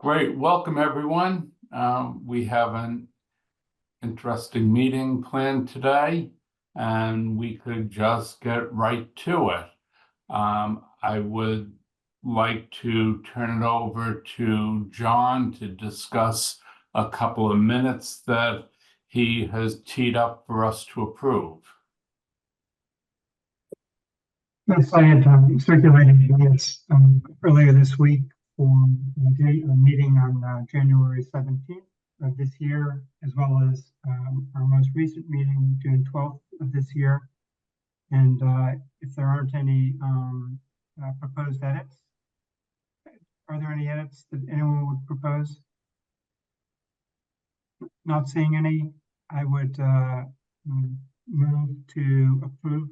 Great. Welcome, everyone. We have an interesting meeting planned today, and we could just get right to it. I would like to turn it over to John to discuss a couple of minutes that he has teed up for us to approve. Yes, I had circulated minutes earlier this week for a meeting on January 17th of this year, as well as our most recent meeting, June 12th of this year. And if there aren't any proposed edits, are there any edits that anyone would propose? Not seeing any, I would move to approve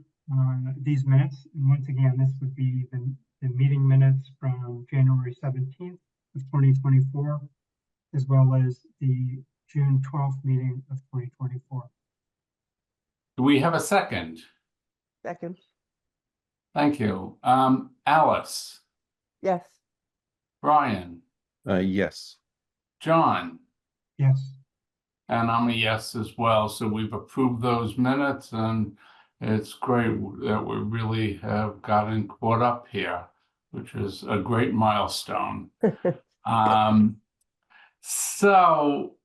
these minutes. And once again, this would be the meeting minutes from January 17th of 2024, as well as the June 12th meeting of 2024. Do we have a second? Second. Thank you. Alice, Yes. Brian, Yes. John, Yes. and I'm a yes as well. So we've approved those minutes, and it's great that we really have gotten caught up here, which is a great milestone. So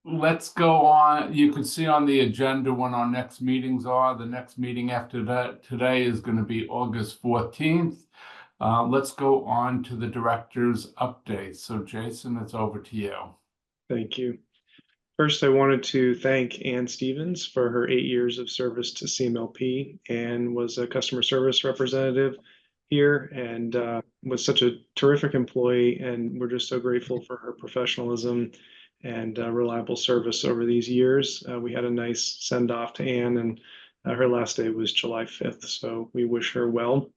let's go on. You can see on the agenda when our next meetings are. The next meeting after that today is going to be August 14th. Let's go on to the director's update. So Jason, it's over to you. Thank you. First, I wanted to thank Ann Stevens for her 8 years of service to CMLP. Ann was a customer service representative here and was such a terrific employee, and we're just so grateful for her professionalism and reliable service over these years. We had a nice send-off to Ann, and her last day was July 5th, so we wish her well.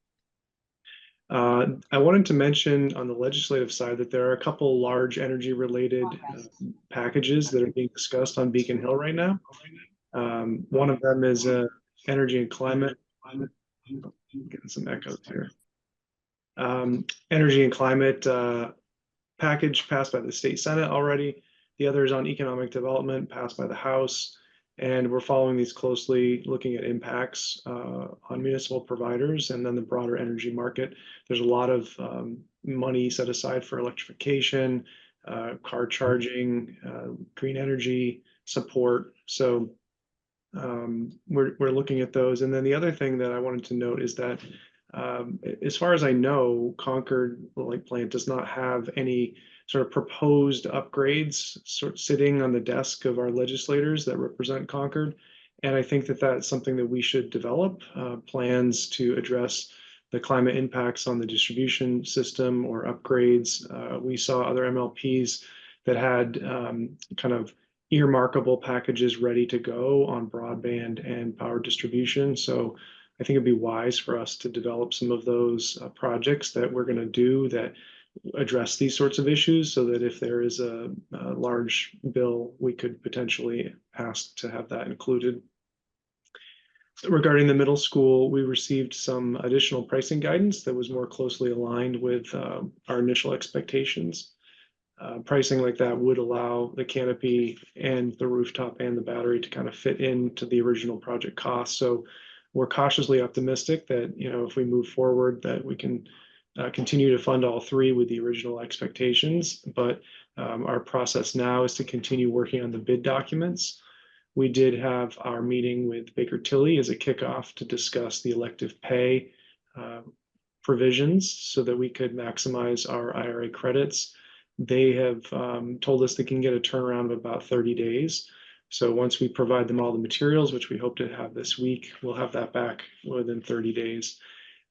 I wanted to mention on the legislative side that there are a couple large energy-related packages that are being discussed on Beacon Hill right now. One of them is energy and climate. I'm getting some echoes here. Energy and climate package passed by the state Senate already. The other is on economic development, passed by the House. And we're following these closely, looking at impacts on municipal providers and then the broader energy market. There's a lot of money set aside for electrification, car charging, green energy support. So we're looking at those. And then the other thing that I wanted to note is that as far as I know, Concord Light Plant does not have any sort of proposed upgrades sitting on the desk of our legislators that represent Concord. And I think that that's something that we should develop plans to address the climate impacts on the distribution system or upgrades. We saw other MLPs that had kind of earmarkable packages ready to go on broadband and power distribution. So I think it'd be wise for us to develop some of those projects that we're going to do that address these sorts of issues, so that if there is a large bill, we could potentially ask to have that included. Regarding the middle school, we received some additional pricing guidance that was more closely aligned with our initial expectations. Pricing like that would allow the canopy and the rooftop and the battery to kind of fit into the original project cost. So we're cautiously optimistic that, if we move forward, that we can continue to fund all three with the original expectations, but our process now is to continue working on the bid documents. We did have our meeting with Baker Tilly as a kickoff to discuss the elective pay provisions so that we could maximize our IRA credits. They have told us they can get a turnaround of about 30 days. So once we provide them all the materials, which we hope to have this week, we'll have that back within 30 days.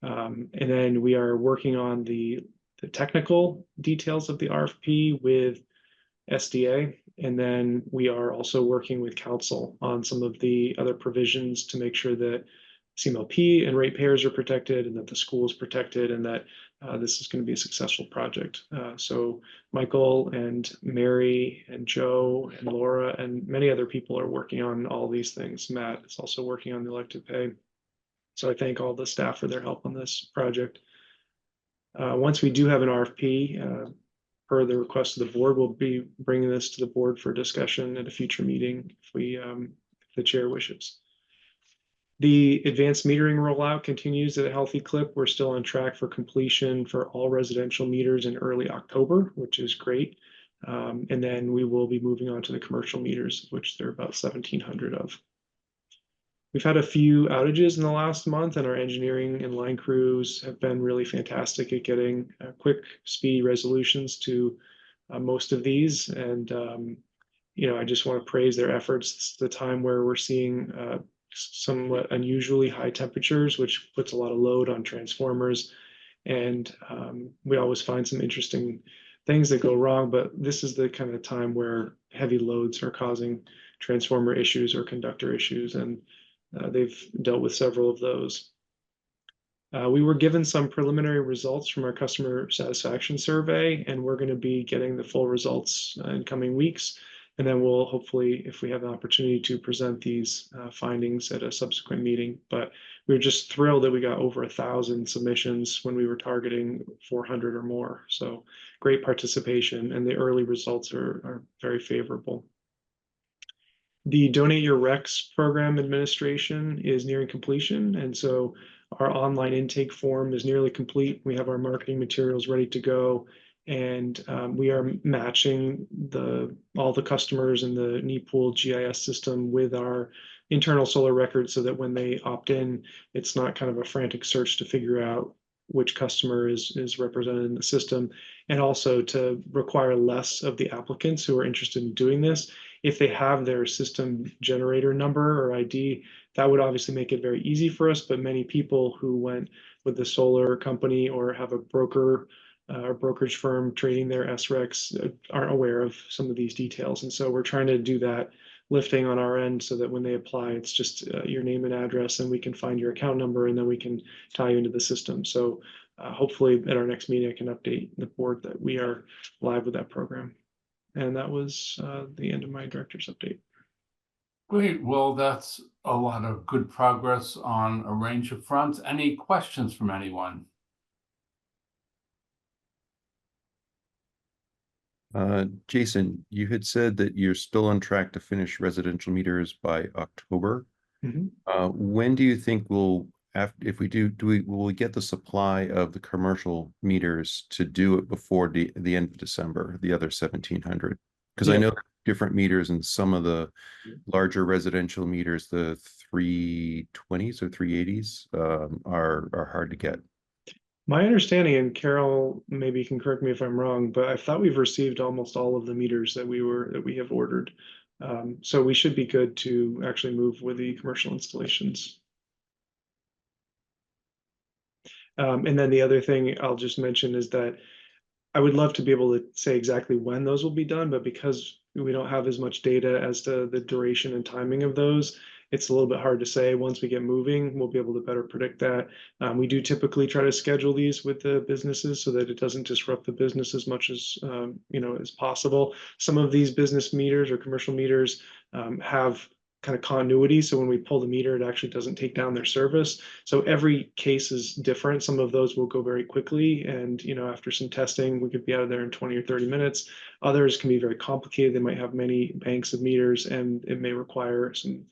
And then we are working on the technical details of the RFP with SDA. And then we are also working with council on some of the other provisions to make sure that CMLP and ratepayers are protected and that the school is protected and that this is going to be a successful project. So Michael and Mary and Joe and Laura and many other people are working on all these things. Matt is also working on the elective pay. So I thank all the staff for their help on this project. Once we do have an RFP, per the request of the board, we'll be bringing this to the board for discussion at a future meeting if the chair wishes. The advanced metering rollout continues at a healthy clip. We're still on track for completion for all residential meters in early October, which is great. And then we will be moving on to the commercial meters, which there are about 1,700 of. We've had a few outages in the last month, and our engineering and line crews have been really fantastic at getting quick, speedy resolutions to most of these. And, I just want to praise their efforts. It's the time where we're seeing somewhat unusually high temperatures, which puts a lot of load on transformers. And we always find some interesting things that go wrong, but this is the kind of time where heavy loads are causing transformer issues or conductor issues, and they've dealt with several of those. We were given some preliminary results from our customer satisfaction survey, and we're going to be getting the full results in coming weeks. And then we'll hopefully, if we have an opportunity, to present these findings at a subsequent meeting. But we were just thrilled that we got over 1,000 submissions when we were targeting 400 or more. So great participation, and the early results are very favorable. The Donate Your Recs program administration is nearing completion, and so our online intake form is nearly complete. We have our marketing materials ready to go, and we are matching all the customers in the NEPOOL GIS system with our internal solar records so that when they opt in, it's not kind of a frantic search to figure out which customer is represented in the system, and also to require less of the applicants who are interested in doing this. If they have their system generator number or ID, that would obviously make it very easy for us, but many people who went with the solar company or have a broker or brokerage firm trading their SRECs aren't aware of some of these details. And so we're trying to do that lifting on our end so that when they apply, it's just your name and address, and we can find your account number, and then we can tie you into the system. So hopefully at our next meeting, I can update the board that we are live with that program. And that was the end of my director's update. Great. Well, that's a lot of good progress on a range of fronts. Any questions from anyone? Jason, you had said that you're still on track to finish residential meters by October. Mhm. When do you think if we will we get the supply of the commercial meters to do it before the end of December, the other 1,700? Because I know different meters, and some of the larger residential meters, the 320s or 380s, are hard to get. My understanding, and Carol maybe can correct me if I'm wrong, but I thought we've received almost all of the meters that we have ordered. So we should be good to actually move with the commercial installations. And then the other thing I'll just mention is that I would love to be able to say exactly when those will be done, but because we don't have as much data as to the duration and timing of those, it's a little bit hard to say. Once we get moving, we'll be able to better predict that. We do typically try to schedule these with the businesses so that it doesn't disrupt the business as much as as possible. Some of these business meters or commercial meters have kind of continuity. So when we pull the meter, it actually doesn't take down their service. So every case is different. Some of those will go very quickly. And, after some testing, we could be out of there in 20 or 30 minutes. Others can be very complicated. They might have many banks of meters, and it may require some,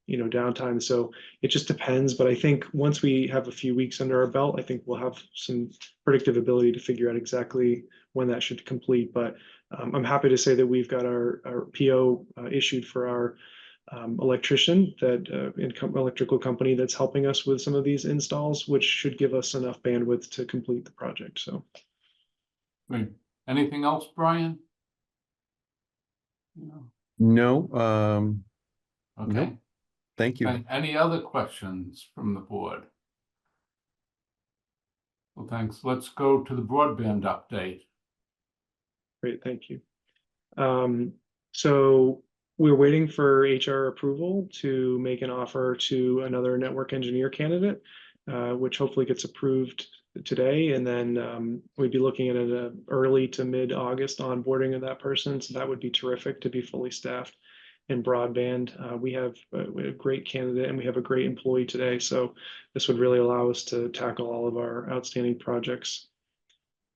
downtime. So it just depends. But I think once we have a few weeks under our belt, I think we'll have some predictive ability to figure out exactly when that should complete. But I'm happy to say that we've got our PO issued for our electrician, electrical company that's helping us with some of these installs, which should give us enough bandwidth to complete the project. So, Great. Anything else, Brian? No. Okay. Nope. Thank you. Any other questions from the board? Well, thanks. Let's go to the broadband update. great, thank you. So we're waiting for HR approval to make an offer to another network engineer candidate, which hopefully gets approved today. And then we'd be looking at an early to mid-August onboarding of that person. So that would be terrific to be fully staffed in broadband. We have a great candidate, and we have a great employee today. So this would really allow us to tackle all of our outstanding projects.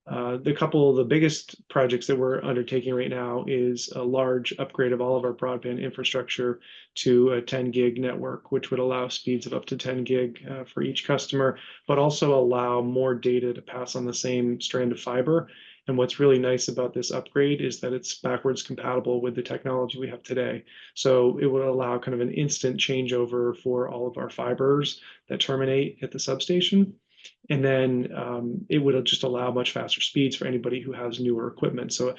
The biggest projects that we're undertaking right now is a large upgrade of all of our broadband infrastructure to a 10 gig network, which would allow speeds of up to 10 gig for each customer, but also allow more data to pass on the same strand of fiber. And what's really nice about this upgrade is that it's backwards compatible with the technology we have today. So it would allow kind of an instant changeover for all of our fibers that terminate at the substation. And then it would just allow much faster speeds for anybody who has newer equipment. So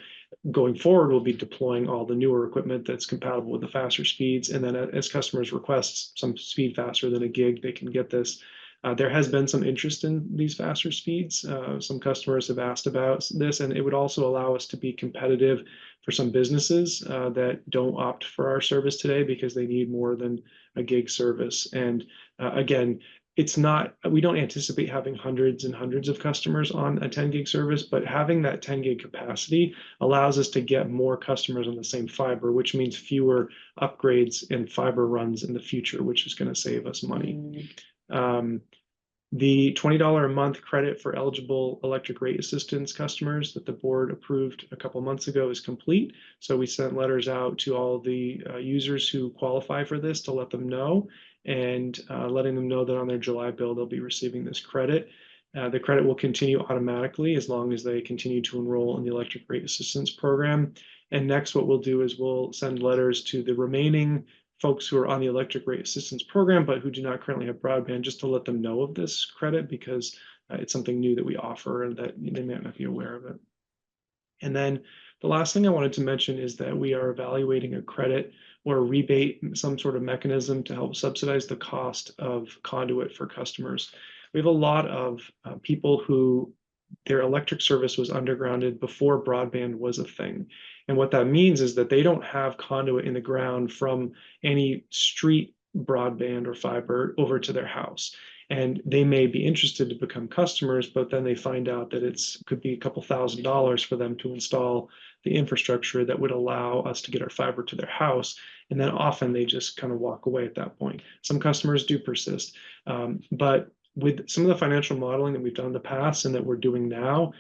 going forward, we'll be deploying all the newer equipment that's compatible with the faster speeds. And then as customers request some speed faster than a gig, they can get this. There has been some interest in these faster speeds. Some customers have asked about this, and it would also allow us to be competitive for some businesses that don't opt for our service today because they need more than a gig service. And again, we don't anticipate having hundreds and hundreds of customers on a 10 gig service, but having that 10 gig capacity allows us to get more customers on the same fiber, which means fewer upgrades and fiber runs in the future, which is going to save us money. The $20 a month credit for eligible electric rate assistance customers that the board approved a couple months ago is complete. So we sent letters out to all the users who qualify for this to let them know, and letting them know that on their July bill, they'll be receiving this credit. The credit will continue automatically as long as they continue to enroll in the electric rate assistance program. And next, what we'll do is we'll send letters to the remaining folks who are on the electric rate assistance program, but who do not currently have broadband, just to let them know of this credit, because it's something new that we offer and that they might not be aware of it. And then the last thing I wanted to mention is that we are evaluating a credit or a rebate, some sort of mechanism to help subsidize the cost of conduit for customers. We have a lot of people who their electric service was undergrounded before broadband was a thing. And what that means is that they don't have conduit in the ground from any street broadband or fiber over to their house. And they may be interested to become customers, but then they find out that could be a couple $1,000s for them to install the infrastructure that would allow us to get our fiber to their house. And then often they just kind of walk away at that point. Some customers do persist, but with some of the financial modeling that we've done in the past and that we're doing now,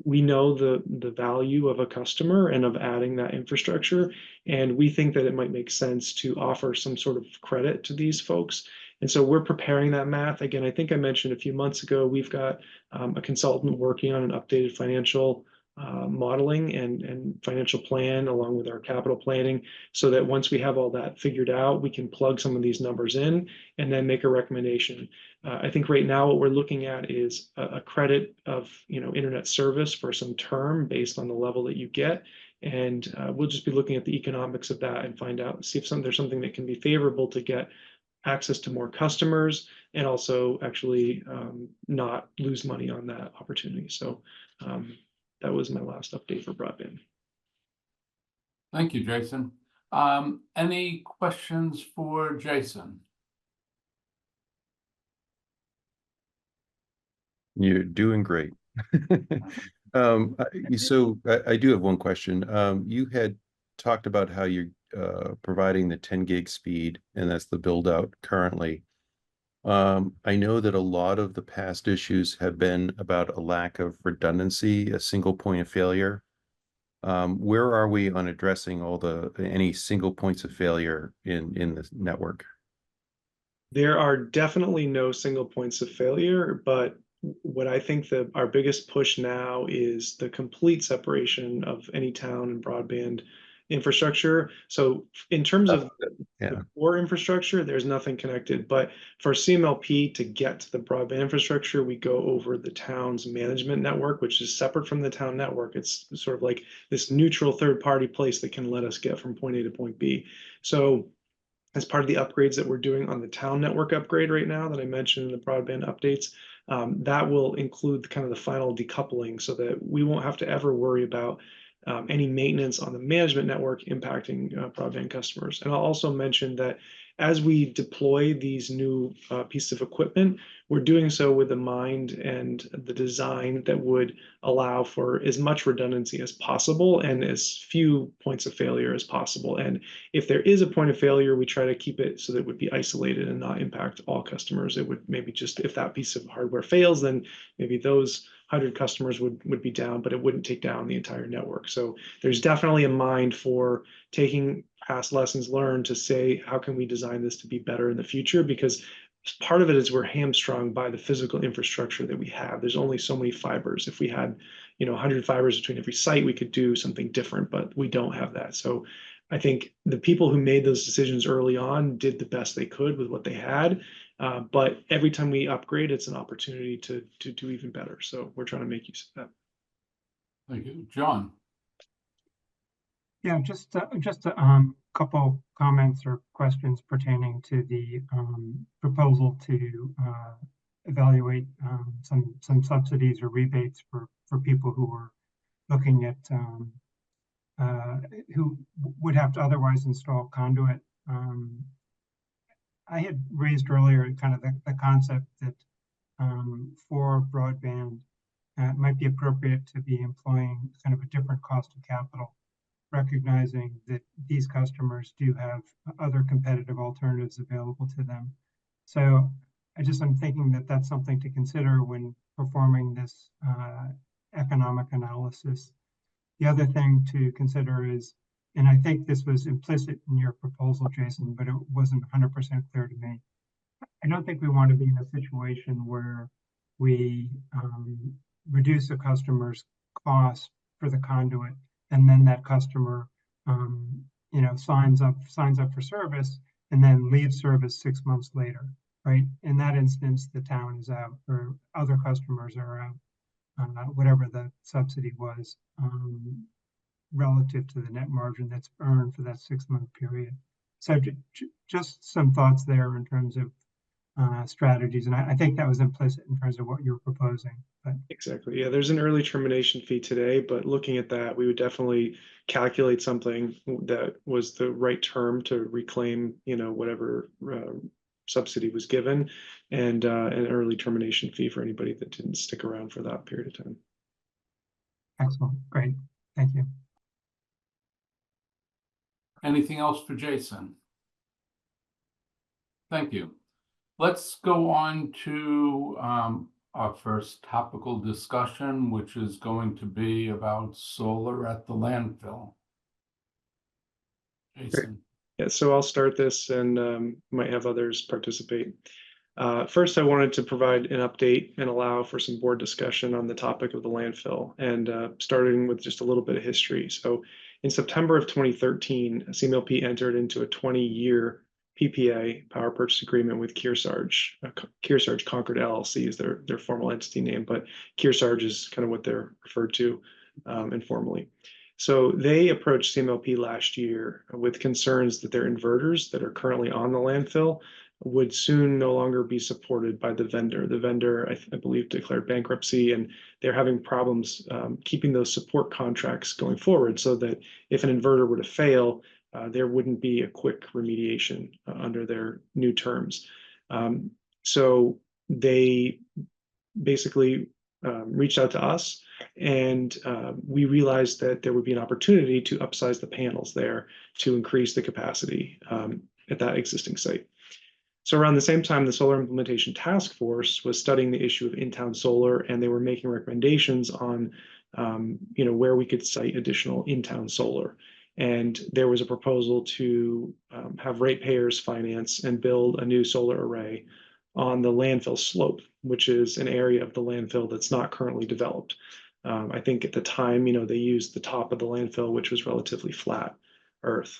we know the value of a customer and of adding that infrastructure. And we think that it might make sense to offer some sort of credit to these folks. And so we're preparing that math. Again, I think I mentioned a few months ago, we've got a consultant working on an updated financial modeling and financial plan along with our capital planning, so that once we have all that figured out, we can plug some of these numbers in and then make a recommendation. I think right now what we're looking at is a credit of internet service for some term based on the level that you get. And we'll just be looking at the economics of that and find out, see if there's something that can be favorable to get access to more customers and also actually not lose money on that opportunity. So that was my last update for broadband. Thank you, Jason. Any questions for Jason? You're doing great. So I do have one question. You had talked about how you're providing the 10 gig speed, and that's the build out currently. I know that a lot of the past issues have been about a lack of redundancy, a single point of failure. Where are we on addressing any single points of failure in the network? There are definitely no single points of failure, but what I think that our biggest push now is the complete separation of any town and broadband infrastructure. So in terms of the core infrastructure, there's nothing connected, but for CMLP to get to the broadband infrastructure, we go over the town's management network, which is separate from the town network. It's sort of like this neutral third-party place that can let us get from point A to point B. So as part of the upgrades that we're doing on the town network upgrade right now that I mentioned in the broadband updates, that will include kind of the final decoupling so that we won't have to ever worry about any maintenance on the management network impacting broadband customers. And I'll also mention that as we deploy these new pieces of equipment, we're doing so with the mind and the design that would allow for as much redundancy as possible and as few points of failure as possible. And if there is a point of failure, we try to keep it so that it would be isolated and not impact all customers. It would maybe just, if that piece of hardware fails, then maybe those 100 customers would be down, but it wouldn't take down the entire network. So there's definitely a mind for taking past lessons learned to say, how can we design this to be better in the future? Because part of it is we're hamstrung by the physical infrastructure that we have. There's only so many fibers. If we had, 100 fibers between every site, we could do something different, but we don't have that. So I think the people who made those decisions early on did the best they could with what they had. But every time we upgrade, it's an opportunity to do even better. So we're trying to make use of that. Thank you. John? Yeah, just a couple comments or questions pertaining to the proposal to evaluate some subsidies or rebates for people who are looking at who would have to otherwise install conduit. I had raised earlier kind of the concept that for broadband, it might be appropriate to be employing kind of a different cost of capital, recognizing that these customers do have other competitive alternatives available to them. So I'm thinking that that's something to consider when performing this economic analysis. The other thing to consider is, and I think this was implicit in your proposal, Jason, but it wasn't 100% clear to me. I don't think we want to be in a situation where we reduce a customer's cost for the conduit, and then that customer, signs up for service and then leaves service 6 months later, right? In that instance, the town is out, or other customers are out, whatever the subsidy was, relative to the net margin that's earned for that 6-month period. So just some thoughts there in terms of strategies, and I think that was implicit in terms of what you're proposing. But Exactly. Yeah, there's an early termination fee today, but looking at that, we would definitely calculate something that was the right term to reclaim, whatever subsidy was given, and an early termination fee for anybody that didn't stick around for that period of time. excellent, great, thank you. Anything else for Jason? Thank you. Let's go on to our first topical discussion, which is going to be about solar at the landfill. Jason? Yeah, so I'll start this and might have others participate. First, I wanted to provide an update and allow for some board discussion on the topic of the landfill, and starting with just a little bit of history. So in September of 2013, CMLP entered into a 20-year PPA, power purchase agreement, with Kearsarge. Kearsarge Concord LLC is their formal entity name, but Kearsarge is kind of what they're referred to informally. So they approached CMLP last year with concerns that their inverters that are currently on the landfill would soon no longer be supported by the vendor. The vendor, I believe, declared bankruptcy, and they're having problems keeping those support contracts going forward, so that if an inverter were to fail, there wouldn't be a quick remediation under their new terms. So they basically reached out to us, and we realized that there would be an opportunity to upsize the panels there to increase the capacity at that existing site. So around the same time, the Solar Implementation Task Force was studying the issue of in-town solar, and they were making recommendations on where we could site additional in-town solar. And there was a proposal to have ratepayers finance and build a new solar array on the landfill slope, which is an area of the landfill that's not currently developed. I think at the time, they used the top of the landfill, which was relatively flat earth.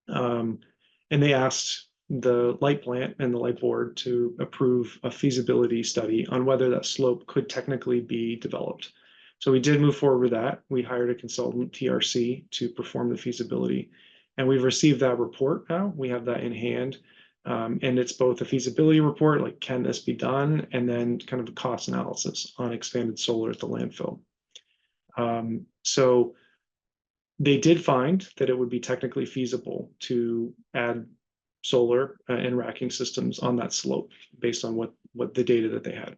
And they asked the light plant and the light board to approve a feasibility study on whether that slope could technically be developed. So we did move forward with that. We hired a consultant, TRC, to perform the feasibility, and we've received that report now. We have that in hand, and it's both a feasibility report, like can this be done, and then kind of a cost analysis on expanded solar at the landfill. So they did find that it would be technically feasible to add solar and racking systems on that slope based on what the data that they had.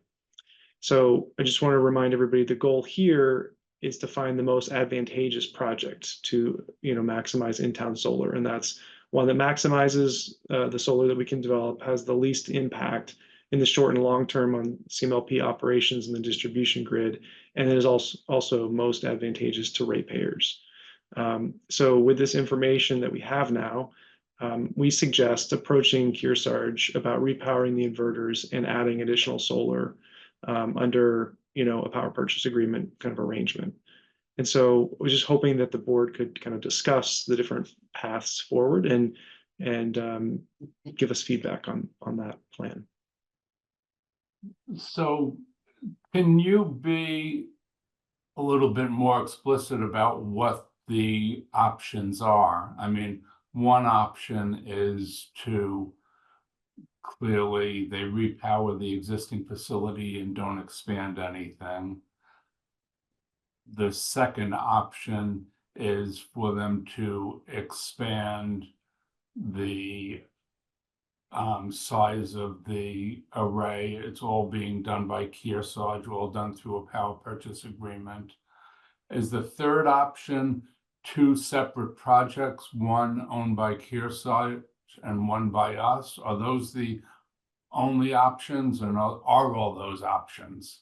So I just want to remind everybody, the goal here is to find the most advantageous project to maximize in-town solar, and that's one that maximizes the solar that we can develop, has the least impact, in the short and long term on CMLP operations and the distribution grid, and it is also most advantageous to ratepayers. So with this information that we have now, we suggest approaching Kearsarge about repowering the inverters and adding additional solar under, a power purchase agreement kind of arrangement. And so we're just hoping that the board could kind of discuss the different paths forward and give us feedback on that plan. So can you be a little bit more explicit about what the options are? I mean, one option is to clearly they repower the existing facility and don't expand anything. The second option is for them to expand the size of the array. It's all being done by Kearsarge, all done through a power purchase agreement. Is the third option two separate projects, one owned by Kearsarge and one by us? Are those the only options, and are all those options?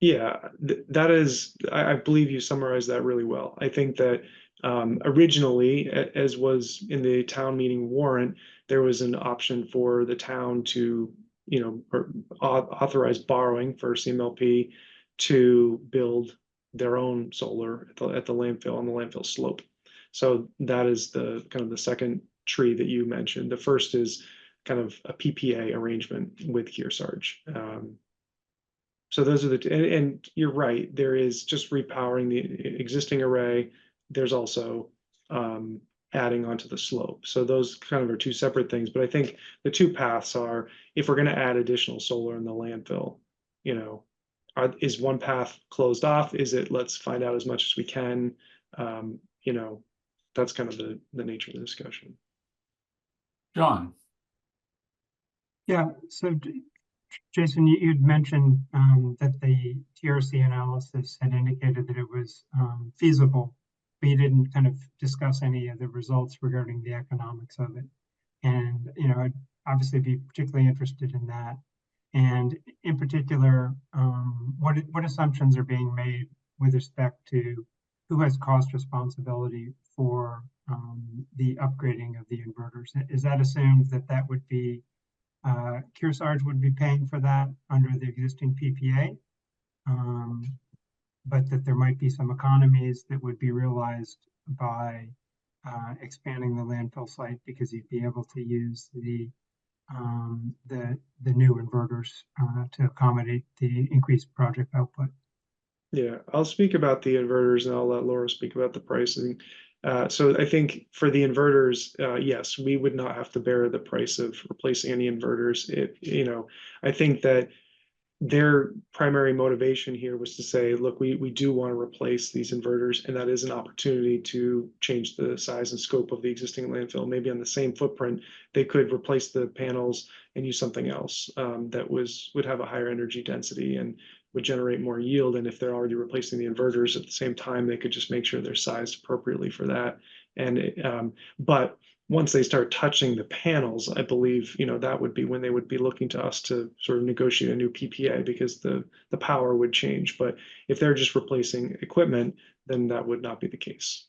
Yeah, that is, I believe you summarized that really well. I think that originally, as was in the town meeting warrant, there was an option for the town to, authorize borrowing for CMLP to build their own solar at the landfill, on the landfill slope. So that is the kind of the second tree that you mentioned. The first is kind of a PPA arrangement with Kearsarge. So those are the and you're right, there is just repowering the existing array. There's also adding onto the slope. So those kind of are two separate things. But I think the two paths are, if we're going to add additional solar in the landfill, is one path closed off? Is it, let's find out as much as we can? That's kind of the nature of the discussion. John? Yeah, so Jason, you'd mentioned that the TRC analysis had indicated that it was feasible, but you didn't kind of discuss any of the results regarding the economics of it. And, I'd obviously be particularly interested in that. And in particular, what assumptions are being made with respect to who has cost responsibility for the upgrading of the inverters? Is that assumed that would be Kearsarge would be paying for that under the existing PPA, but that there might be some economies that would be realized by expanding the landfill site, because you'd be able to use the new inverters to accommodate the increased project output. Yeah, I'll speak about the inverters and I'll let Laura speak about the pricing. So I think for the inverters, yes, we would not have to bear the price of replacing any inverters. I think that their primary motivation here was to say, look, we do want to replace these inverters, and that is an opportunity to change the size and scope of the existing landfill. Maybe on the same footprint, they could replace the panels and use something else that would have a higher energy density and would generate more yield. And if they're already replacing the inverters at the same time, they could just make sure they're sized appropriately for that. And but once they start touching the panels, I believe, that would be when they would be looking to us to sort of negotiate a new PPA, because the power would change. But if they're just replacing equipment, then that would not be the case.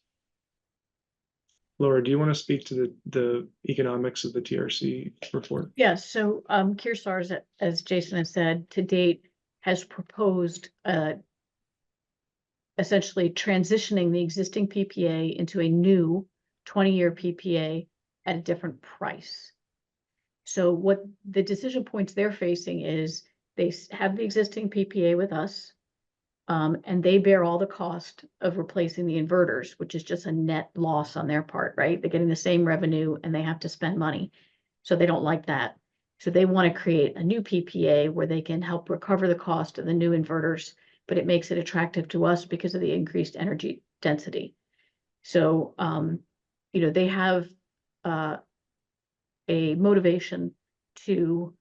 Laura, do you want to speak to the economics of the TRC report? Yes, so Kearsarge, as Jason has said, to date has proposed essentially transitioning the existing PPA into a new 20-year PPA at a different price. So what the decision points they're facing is they have the existing PPA with us, and they bear all the cost of replacing the inverters, which is just a net loss on their part, right? They're getting the same revenue and they have to spend money. So they don't like that. So they want to create a new PPA where they can help recover the cost of the new inverters, but it makes it attractive to us because of the increased energy density. So, they have a motivation to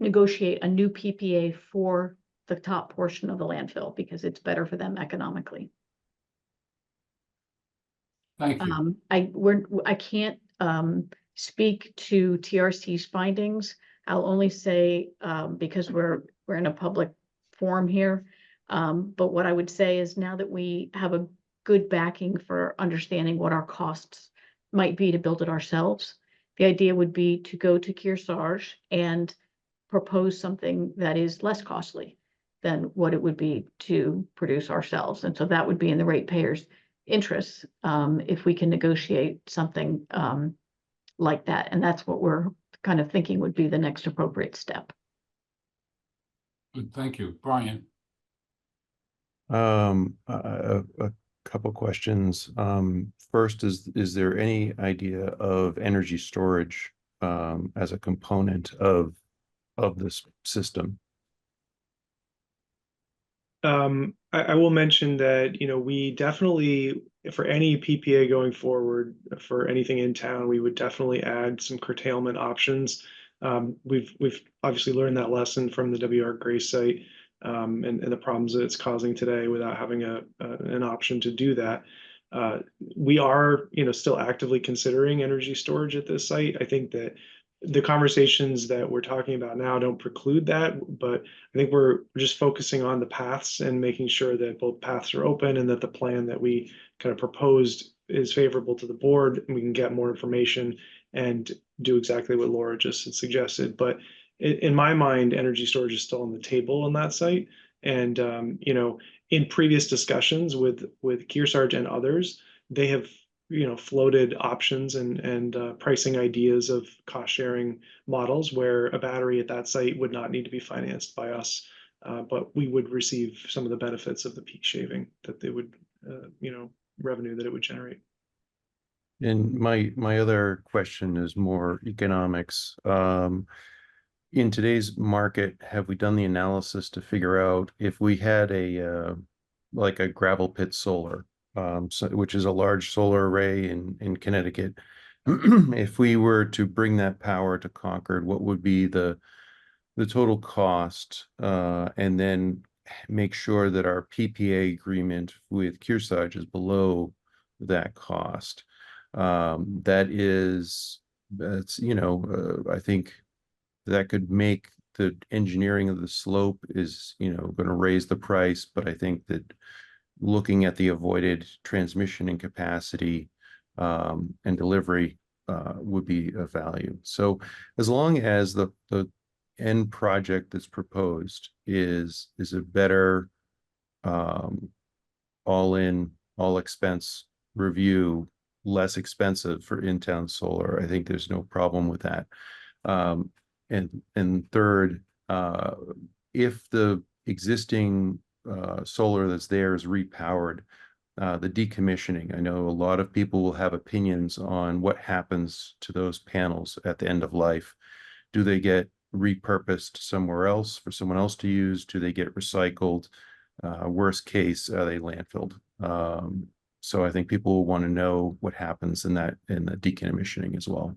negotiate a new PPA for the top portion of the landfill because it's better for them economically. Thank you. I can't speak to TRC's findings. I'll only say, because we're in a public forum here, but what I would say is now that we have a good backing for understanding what our costs might be to build it ourselves, the idea would be to go to Kearsarge and propose something that is less costly than what it would be to produce ourselves. And so that would be in the ratepayers' interests, if we can negotiate something like that. And that's what we're kind of thinking would be the next appropriate step. Good, thank you. Brian? A couple questions. First, is there any idea of energy storage as a component of this system? I will mention that, we definitely, for any PPA going forward, for anything in town, we would definitely add some curtailment options. We've obviously learned that lesson from the WR Grace site, and the problems that it's causing today without having an option to do that. We are, still actively considering energy storage at this site. I think that the conversations that we're talking about now don't preclude that, but I think we're just focusing on the paths and making sure that both paths are open and that the plan that we kind of proposed is favorable to the board, and we can get more information and do exactly what Laura just had suggested. But in my mind, energy storage is still on the table on that site. And in previous discussions with Kearsarge and others, they have floated options and pricing ideas of cost sharing models where a battery at that site would not need to be financed by us, but we would receive some of the benefits of the peak shaving that they would, revenue that it would generate. And my other question is more economics. In today's market, have we done the analysis to figure out if we had like a gravel pit solar, which is a large solar array in Connecticut, if we were to bring that power to Concord, what would be the total cost, and then make sure that our PPA agreement with Kearsarge is below that cost? That's I think that could make the engineering of the slope is, going to raise the price, but I think that looking at the avoided transmission and capacity and delivery would be of value. So as long as the end project that's proposed is a better all-in, all-expense review, less expensive for in-town solar, I think there's no problem with that. And third, if the existing solar that's there is repowered, the decommissioning, I know a lot of people will have opinions on what happens to those panels at the end of life. Do they get repurposed somewhere else for someone else to use? Do they get recycled? Worst case, are they landfilled? So I think people will want to know what happens in the decommissioning as well.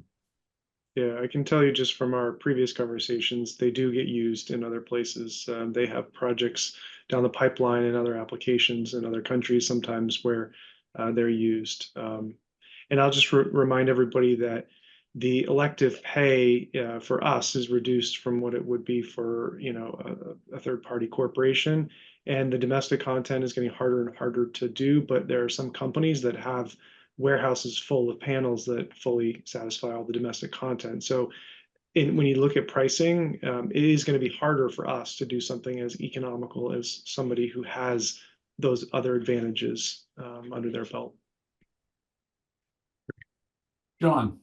Yeah, I can tell you just from our previous conversations, they do get used in other places. They have projects down the pipeline in other applications in other countries sometimes where they're used. And I'll just remind everybody that the elective pay for us is reduced from what it would be for a third-party corporation. And the domestic content is getting harder and harder to do, but there are some companies that have warehouses full of panels that fully satisfy all the domestic content. So when you look at pricing, it is going to be harder for us to do something as economical as somebody who has those other advantages under their belt. John?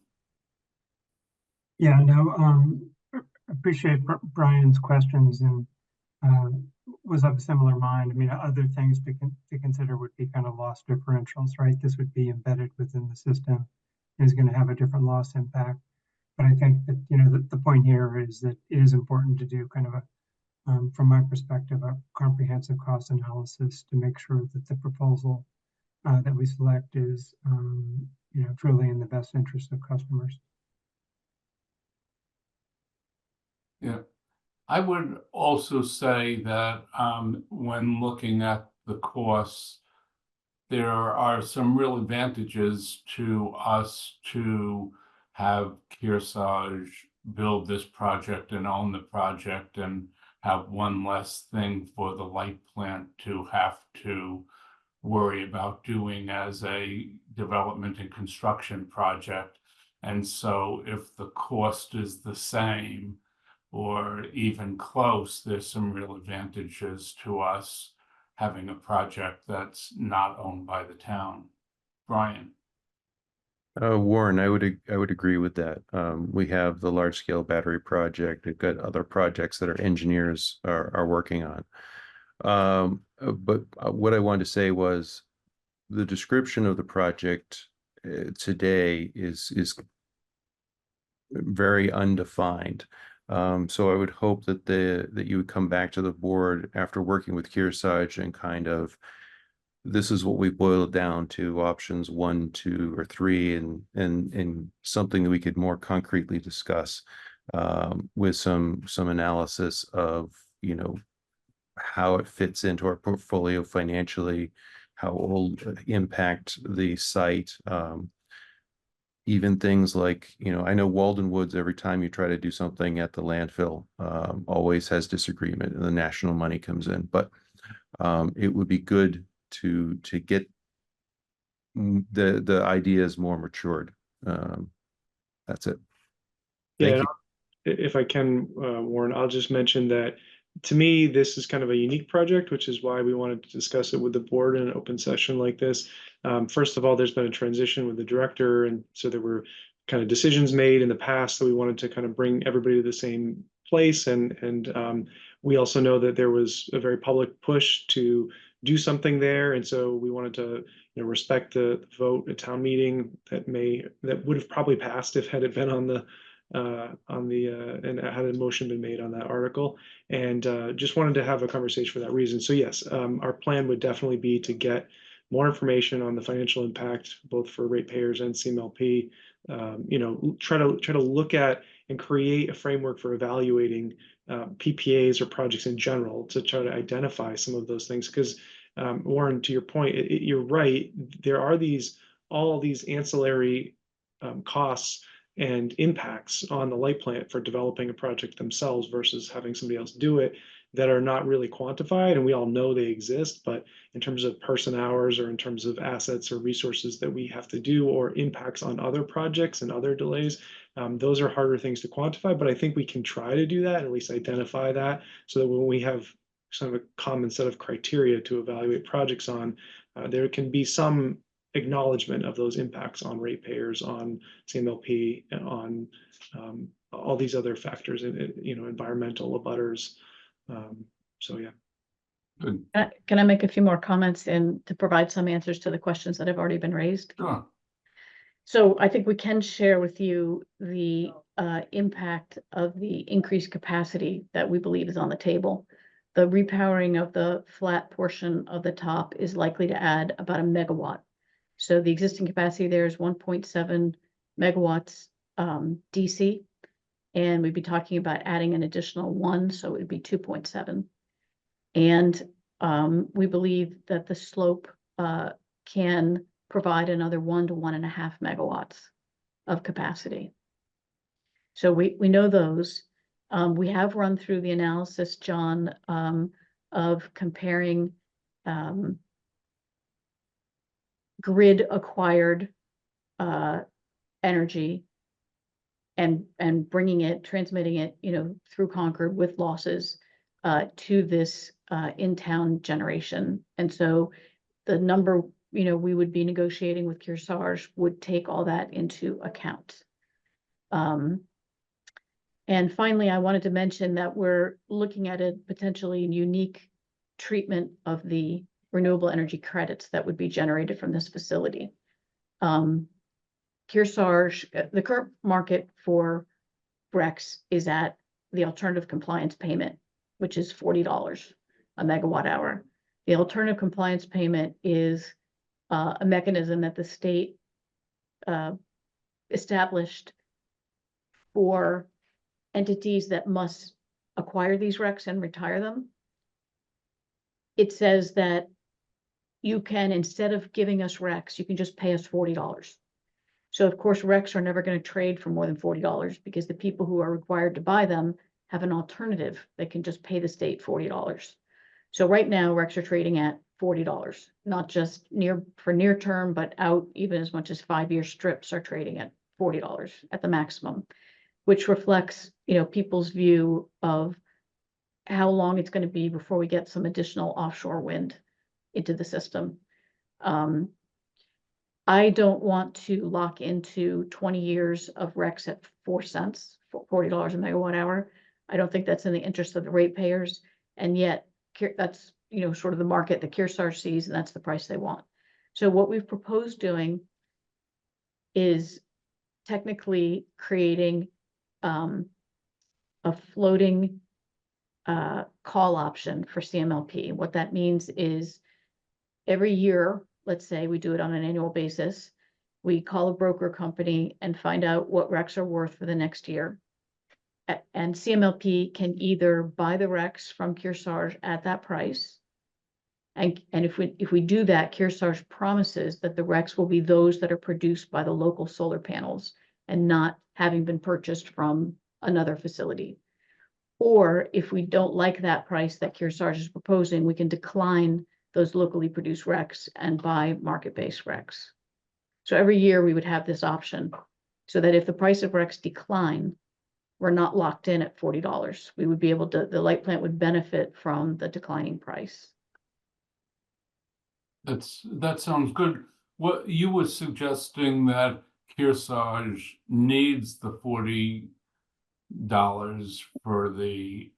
Yeah, no, appreciate Brian's questions and was of a similar mind. I mean, other things to consider would be kind of loss differentials, right? This would be embedded within the system and is going to have a different loss impact. But I think that, the point here is that it is important to do kind of a, from my perspective, a comprehensive cost analysis to make sure that the proposal that we select is, truly in the best interest of customers. Yeah, I would also say that when looking at the costs, there are some real advantages to us to have Kearsarge build this project and own the project and have one less thing for the light plant to have to worry about doing as a development and construction project. And so if the cost is the same or even close, there's some real advantages to us having a project that's not owned by the town. Brian? Warren, I would agree with that. We have the large scale battery project. We've got other projects that our engineers are working on. But what I wanted to say was the description of the project today is very undefined. So I would hope that that you would come back to the board after working with Kearsarge and kind of, this is what we boiled down to options 1, 2, or 3, and something that we could more concretely discuss with some analysis of, you know, how it fits into our portfolio financially, how it will impact the site. Even things like, you know, I know Walden Woods, every time you try to do something at the landfill, always has disagreement and the national money comes in. But it would be good to get the ideas more matured. That's it. Thank Yeah, you. if I can, Warren, I'll just mention that to me, this is kind of a unique project, which is why we wanted to discuss it with the board in an open session like this. First of all, there's been a transition with the director, and so there were kind of decisions made in the past, so we wanted to kind of bring everybody to the same place. And we also know that there was a very public push to do something there, and so we wanted to, you know, respect the vote at town meeting that would have probably passed if had it been on the and had a motion been made on that article, and just wanted to have a conversation for that reason. So yes, our plan would definitely be to get more information on the financial impact, both for ratepayers and CMLP. You know, try to look at and create a framework for evaluating PPAs or projects in general to try to identify some of those things. Because Warren, to your point, you're right. There are all these ancillary costs and impacts on the light plant for developing a project themselves versus having somebody else do it that are not really quantified, and we all know they exist, but in terms of person hours or in terms of assets or resources that we have to do or impacts on other projects and other delays, those are harder things to quantify, but I think we can try to do that, at least identify that, so that when we have sort of a common set of criteria to evaluate projects on, there can be some acknowledgement of those impacts on ratepayers, on CMLP, and on all these other factors, and you know, environmental abutters. So yeah. Good. Can I make a few more comments and to provide some answers to the questions that have already been raised? Sure. So I think we can share with you the impact of the increased capacity that we believe is on the table. The repowering of the flat portion of the top is likely to add about 1 megawatt. So the existing capacity there is 1.7 megawatts DC, and we'd be talking about adding an additional 1, so it would be 2.7. And we believe that the slope can provide another 1 to 1.5 megawatts of capacity. So we know those. We have run through the analysis, John, of comparing grid acquired energy and bringing it, transmitting it, you know, through Concord with losses to this in-town generation. And so the number, you know, we would be negotiating with Kearsarge would take all that into account. And finally, I wanted to mention that we're looking at a potentially unique treatment of the renewable energy credits that would be generated from this facility. Kearsarge, the current market for RECs is at the alternative compliance payment, which is $40 a megawatt hour. The alternative compliance payment is a mechanism that the state established for entities that must acquire these RECs and retire them. It says that you can, instead of giving us RECs, you can just pay us $40. So of course, Recs are never going to trade for more than $40 because the people who are required to buy them have an alternative. They can just pay the state $40. So right now, Recs are trading at $40, not just near term, but out even as much as 5-year strips are trading at $40 at the maximum, which reflects, people's view of how long it's going to be before we get some additional offshore wind into the system. I don't want to lock into 20 years of Recs at 4 cents, $40 a megawatt hour. I don't think that's in the interest of the ratepayers. And yet that's, sort of the market that Kearsarge sees, and that's the price they want. So what we've proposed doing is technically creating a floating call option for CMLP. What that means is every year, let's say we do it on an annual basis, we call a broker company and find out what Recs are worth for the next year. And CMLP can either buy the Recs from Kearsarge at that price. And if we do that, Kearsarge promises that the Recs will be those that are produced by the local solar panels and not having been purchased from another facility. Or if we don't like that price that Kearsarge is proposing, we can decline those locally produced Recs and buy market-based Recs. So every year we would have this option so that if the price of Recs decline, we're not locked in at $40. We would be able to, the light plant would benefit from the declining price. That sounds good. What you were suggesting that Kearsarge needs the $40 for the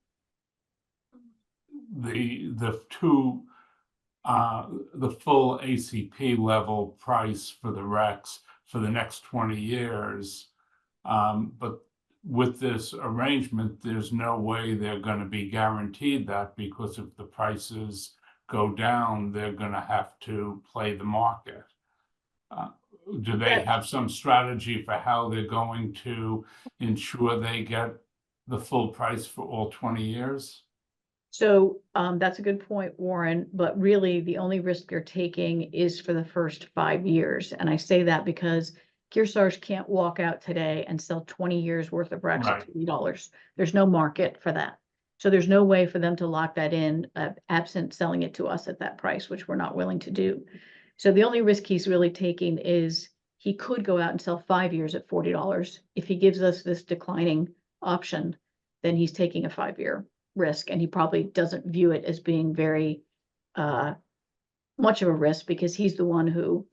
full ACP level price for the Recs for the next 20 years. But with this arrangement, there's no way they're going to be guaranteed that, because if the prices go down, they're going to have to play the market. Do they have some strategy for how they're going to ensure they get the full price for all 20 years? So that's a good point, Warren, but really the only risk you're taking is for the first 5 years. And I say that because Kearsarge can't walk out today and sell 20 years worth of Recs at $20. There's no market for that. So there's no way for them to lock that in, absent selling it to us at that price, which we're not willing to do. So the only risk he's really taking is he could go out and sell 5 years at $40. If he gives us this declining option, then he's taking a 5-year risk, and he probably doesn't view it as being very much of a risk, because he's the one who,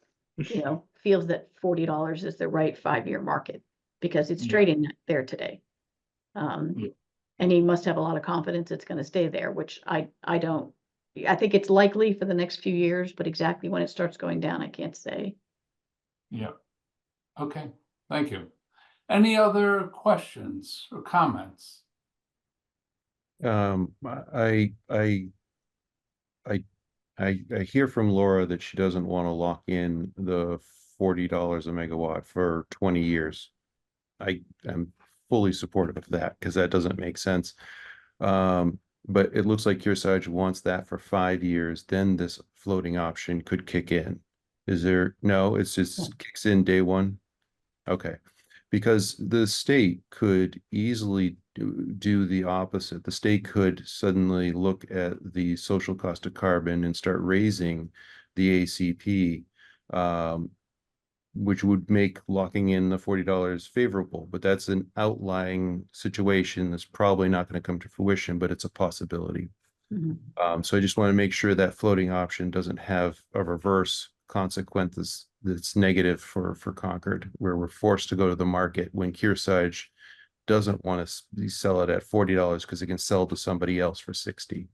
feels that $40 is the right 5-year market because it's trading there today. And he must have a lot of confidence it's going to stay there, which I don't. I think it's likely for the next few years, but exactly when it starts going down, I can't say. Yeah. Okay. Thank you. Any other questions or comments? I hear from Laura that she doesn't want to lock in the $40 a megawatt for 20 years. I am fully supportive of that, because that doesn't make sense. But it looks like Kearsarge wants that for 5 years. Then this floating option could kick in. Is there? No, it's just kicks in day one. Okay. Because the state could easily do the opposite. The state could suddenly look at the social cost of carbon and start raising the ACP, which would make locking in the $40 favorable. But that's an outlying situation that's probably not going to come to fruition, but it's a possibility. Mm-hmm. So I just want to make sure that floating option doesn't have a reverse consequences that's negative for Concord, where we're forced to go to the market when Kearsarge doesn't want to sell it at $40 because it can sell to somebody else for $60.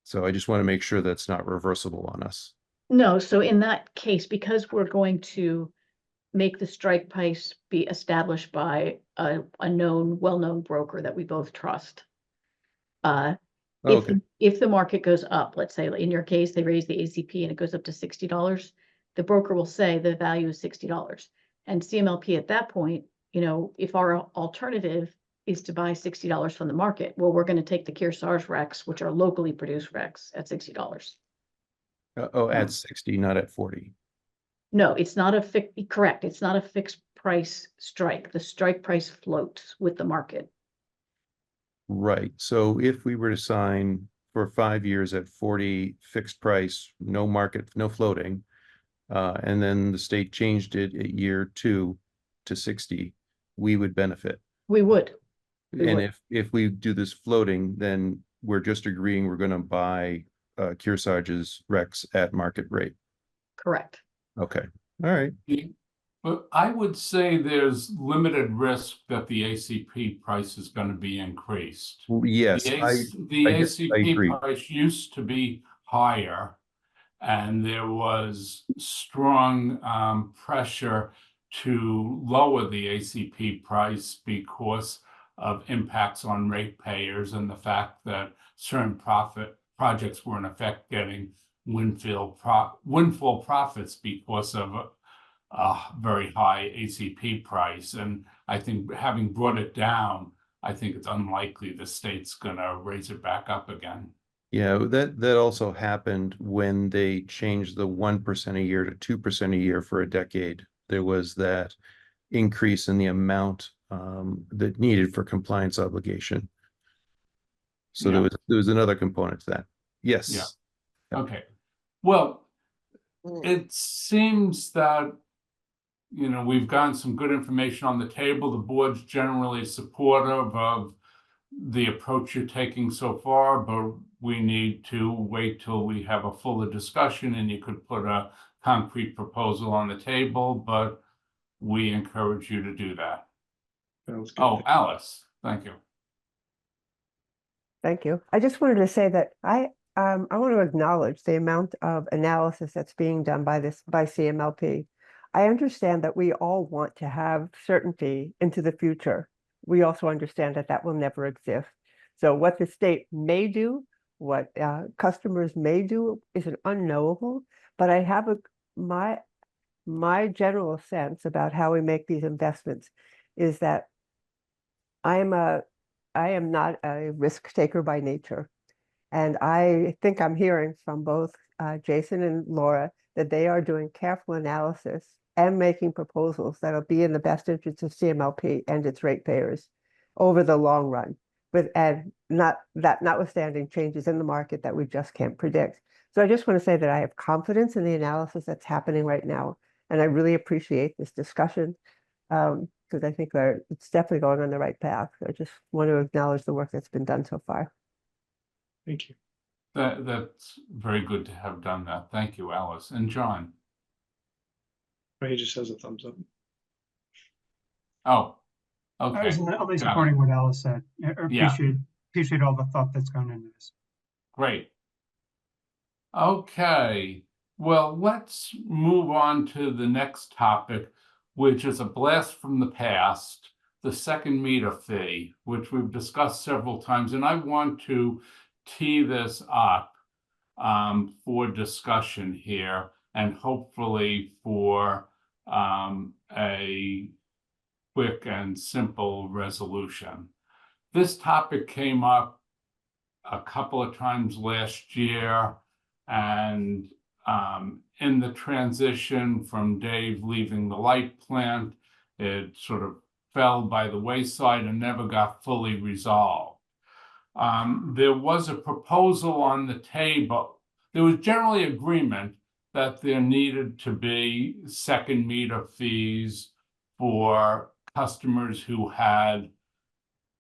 So I just want to make sure that's not reversible on us. No, so in that case, because we're going to make the strike price be established by a well-known broker that we both trust. If the market goes up, let's say in your case, they raise the ACP and it goes up to $60, the broker will say the value is $60. And CMLP at that point, if our alternative is to buy $60 from the market, well, we're going to take the Kearsarge Recs, which are locally produced Recs, at $60. At 60, not at 40. No, it's not correct, it's not a fixed price strike. The strike price floats with the market. Right, so if we were to sign for 5 years at 40 fixed price, no market, no floating, and then the state changed it at year 2 to 60, we would benefit. We would. We And would. if we do this floating, then we're just agreeing we're gonna buy Kearsarge's Rex at market rate. Correct. Okay, all right. But I would say there's limited risk that the ACP price is going to be increased. Yes, The I ACP agree. price used to be higher, and there was strong pressure to lower the ACP price because of impacts on ratepayers and the fact that certain projects were in effect getting windfall profits because of a very high ACP price. And I think having brought it down, I think it's unlikely the state's gonna raise it back up again. Yeah, that also happened when they changed the 1% a year to 2% a year for a decade. There was that increase in the amount that needed for compliance obligation. So Yeah. there was another component to that. Yes. Yeah. Okay. Well, it seems that, you know, we've gotten some good information on the table. The board's generally supportive of the approach you're taking so far, but we need to wait till we have a fuller discussion and you could put a concrete proposal on the table, but we encourage you to do that. Sounds good. Oh, Alice, thank you. Thank you. I just wanted to say that I want to acknowledge the amount of analysis that's being done by CMLP. I understand that we all want to have certainty into the future. We also understand that that will never exist. So what the state may do, what customers may do is an unknowable, but I have my general sense about how we make these investments is that I am not a risk taker by nature. And I think I'm hearing from both Jason and Laura that they are doing careful analysis and making proposals that'll be in the best interest of CMLP and its ratepayers over the long run, and notwithstanding changes in the market that we just can't predict. So I just want to say that I have confidence in the analysis that's happening right now, and I really appreciate this discussion because I think it's definitely going on the right path. I just want to acknowledge the work that's been done so far. Thank you. That's very good to have done that. Thank you, Alice. And John? He just has a thumbs up. Oh, I okay. was only Got it. supporting what Alice said. I Yeah. appreciate all the thought that's gone into this. Great. Okay, well, let's move on to the next topic, which is a blast from the past, the second meter fee, which we've discussed several times, and I want to tee this up for discussion here and hopefully for a quick and simple resolution. This topic came up a couple of times last year, and in the transition from Dave leaving the light plant, it sort of fell by the wayside and never got fully resolved. There was a proposal on the table. There was generally agreement that there needed to be second meter fees for customers who had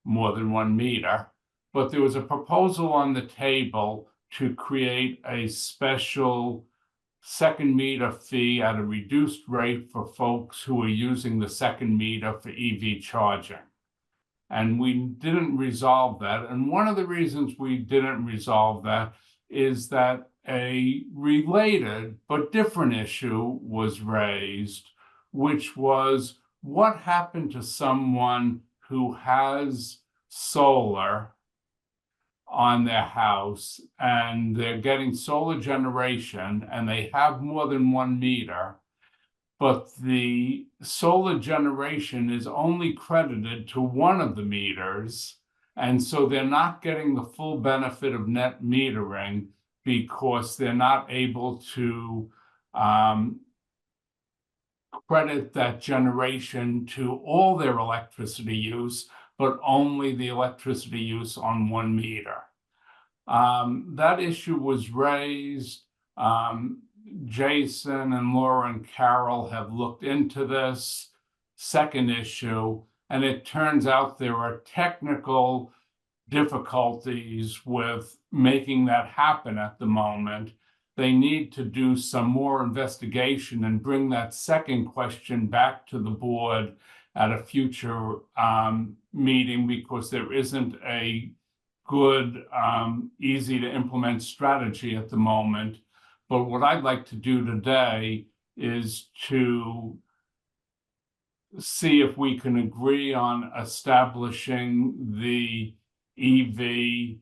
more than 1 meter, but there was a proposal on the table to create a special second meter fee at a reduced rate for folks who are using the second meter for EV charging. And we didn't resolve that. And one of the reasons we didn't resolve that is that a related but different issue was raised, which was what happened to someone who has solar on their house and they're getting solar generation and they have more than 1 meter, but the solar generation is only credited to one of the meters, and so they're not getting the full benefit of net metering because they're not able to credit that generation to all their electricity use, but only the electricity use on one meter. That issue was raised. Jason and Laura and Carol have looked into this second issue, and it turns out there are technical difficulties with making that happen at the moment. They need to do some more investigation and bring that second question back to the board at a future meeting, because there isn't a good, easy to implement strategy at the moment. But what I'd like to do today is to see if we can agree on establishing the EV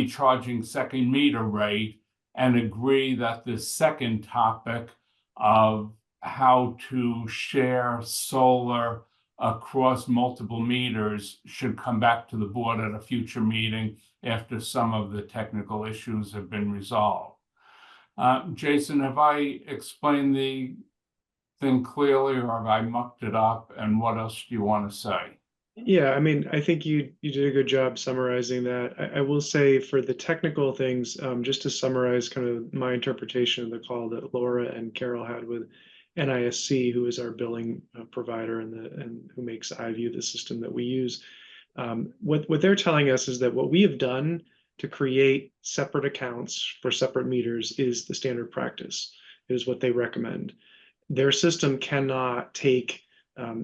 charging second meter rate, and agree that the second topic of how to share solar across multiple meters should come back to the board at a future meeting after some of the technical issues have been resolved. Jason, have I explained the thing clearly, or have I mucked it up? And what else do you want to say? Yeah, I mean, I think you did a good job summarizing that. I will say for the technical things, just to summarize kind of my interpretation of the call that Laura and Carol had with NISC, who is our billing provider and who makes iView the system that we use. What they're telling us is that what we have done to create separate accounts for separate meters is the standard practice, is what they recommend. Their system cannot take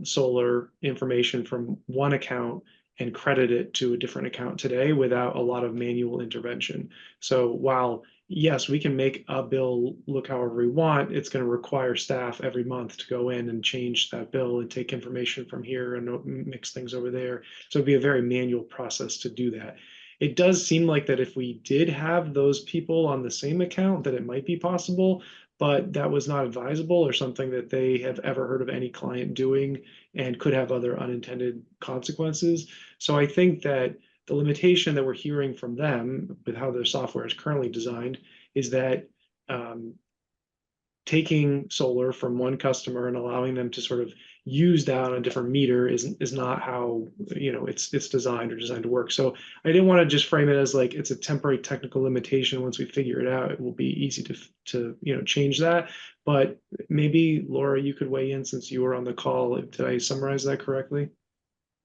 solar information from one account and credit it to a different account today without a lot of manual intervention. So while, yes, we can make a bill look however we want, it's going to require staff every month to go in and change that bill and take information from here and mix things over there. So it'd be a very manual process to do that. It does seem like that if we did have those people on the same account, that it might be possible, but that was not advisable or something that they have ever heard of any client doing, and could have other unintended consequences. So I think that the limitation that we're hearing from them with how their software is currently designed is that taking solar from one customer and allowing them to sort of use that on a different meter is not how, you know, it's designed to work. So I didn't want to just frame it as like it's a temporary technical limitation. Once we figure it out, it will be easy to you know, change that. But maybe Laura, you could weigh in since you were on the call. Did I summarize that correctly?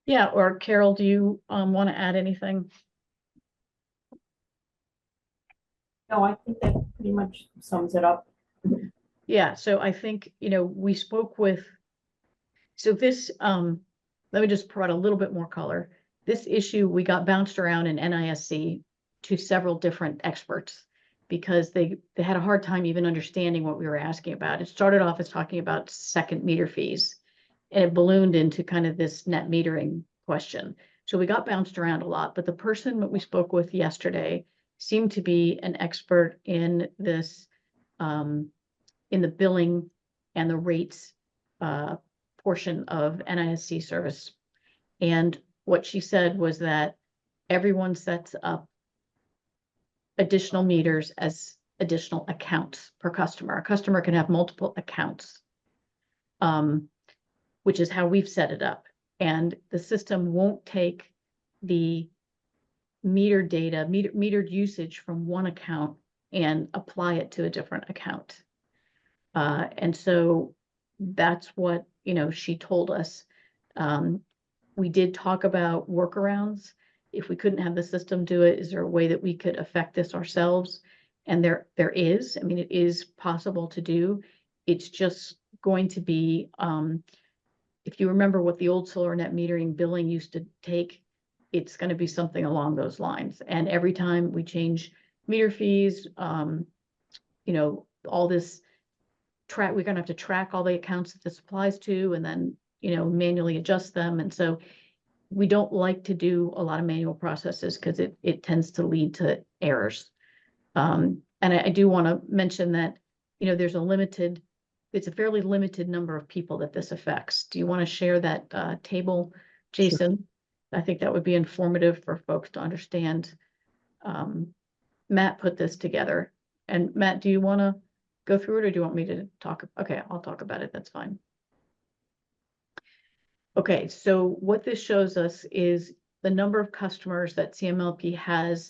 Yeah, or Carol, do you want to add anything? No, I think that pretty much sums it up. Yeah, so I think, you know, we spoke with, so this, let me just provide a little bit more color. This issue, we got bounced around in NISC to several different experts because they had a hard time even understanding what we were asking about. It started off as talking about second meter fees, and it ballooned into kind of this net metering question. So we got bounced around a lot, but the person that we spoke with yesterday seemed to be an expert in this, in the billing and the rates portion of NISC service. And what she said was that everyone sets up additional meters as additional accounts per customer. A customer can have multiple accounts, which is how we've set it up. And the system won't take the meter data, metered usage from one account and apply it to a different account. And so that's what, you know, she told us. We did talk about workarounds. If we couldn't have the system do it, is there a way that we could affect this ourselves? And there is. I mean, it is possible to do. It's just going to be, if you remember what the old solar net metering billing used to take, it's going to be something along those lines. And every time we change meter fees, you know, all this we're going to have to track all the accounts that this applies to, and then, you know, manually adjust them. And so we don't like to do a lot of manual processes because it tends to lead to errors. And I do want to mention that, you know, it's a fairly limited number of people that this affects. Do you want to share that table, Jason? Sure. I think that would be informative for folks to understand. Matt put this together. And Matt, do you want to go through it, or do you want me to talk? Okay, I'll talk about it. That's fine. Okay, so what this shows us is the number of customers that CMLP has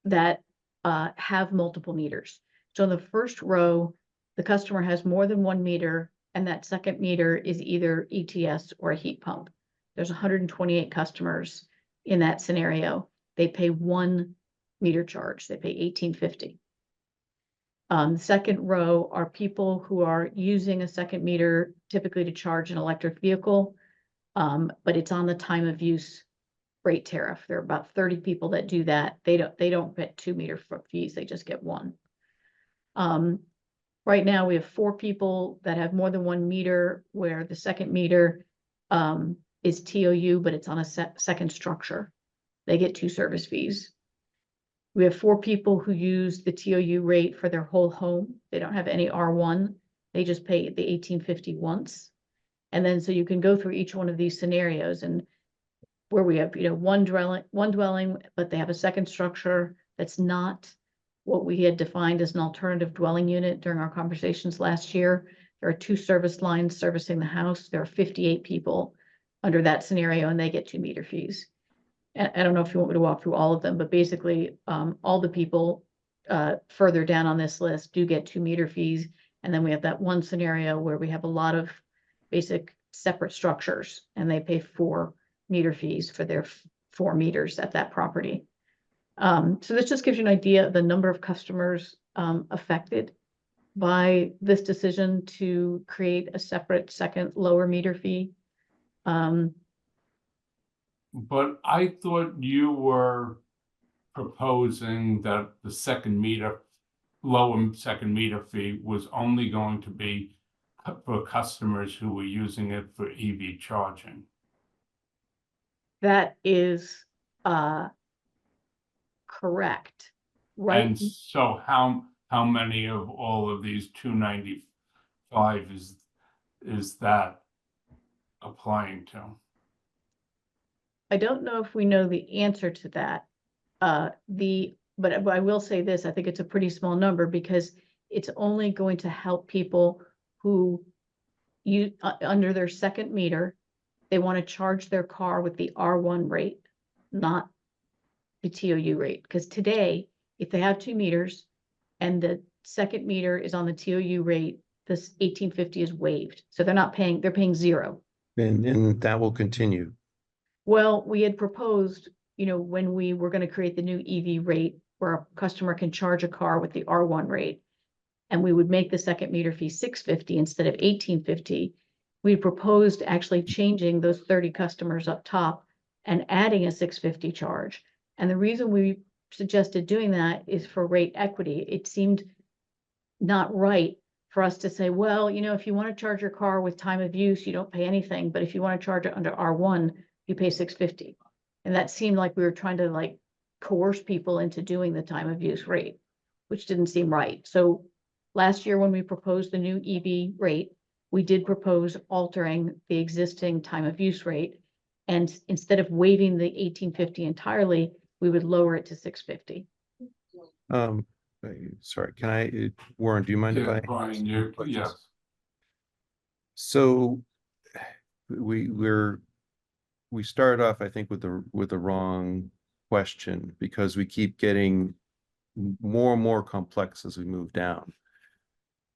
that have multiple meters. So in the first row, the customer has more than one meter, and that second meter is either ETS or a heat pump. There's 128 customers in that scenario. They pay 1 meter charge. They pay $18.50. The second row are people who are using a second meter typically to charge an electric vehicle, but it's on the time of use rate tariff. There are about 30 people that do that. They don't get 2 meter fees. They just get 1. Right now we have 4 people that have more than 1 meter, where the second meter is TOU, but it's on a second structure. They get 2 service fees. We have 4 people who use the TOU rate for their whole home. They don't have any R1. They just pay the $18.50 once. And then so you can go through each one of these scenarios, and where we have, one dwelling, but they have a second structure that's not what we had defined as an alternative dwelling unit during our conversations last year. There are 2 service lines servicing the house. There are 58 people under that scenario, and they get 2 meter fees. And I don't know if you want me to walk through all of them, but basically, all the people further down on this list do get 2 meter fees. And then we have that one scenario where we have a lot of basic separate structures, and they pay 4 meter fees for their 4 meters at that property. So this just gives you an idea of the number of customers affected by this decision to create a separate second lower meter fee. But I thought you were proposing that the lower second meter fee was only going to be for customers who were using it for EV charging. That is correct, right? And so how many of all of these 295 is that applying to? I don't know if we know the answer to that. But I will say this, I think it's a pretty small number, because it's only going to help people who under their second meter, they want to charge their car with the R1 rate, not the TOU rate. Because today, if they have 2 meters and the second meter is on the TOU rate, this $18.50 is waived. So they're paying 0. And that will continue. Well, we had proposed, when we were going to create the new EV rate where a customer can charge a car with the R1 rate, and we would make the second meter fee $6.50 instead of $18.50. We proposed actually changing those 30 customers up top and adding a $6.50 charge. And the reason we suggested doing that is for rate equity. It seemed not right for us to say, well, if you want to charge your car with time of use, you don't pay anything. But if you want to charge it under R1, you pay $6.50. And that seemed like we were trying to coerce people into doing the time of use rate, which didn't seem right. So last year, when we proposed the new EV rate, we did propose altering the existing time of use rate. And instead of waiving the $18.50 entirely, we would lower it to $6.50. Sorry, can I, Warren, do you mind if Yeah, I? Brian, yes. So we started off, I think, with the wrong question, because we keep getting more and more complex as we move down.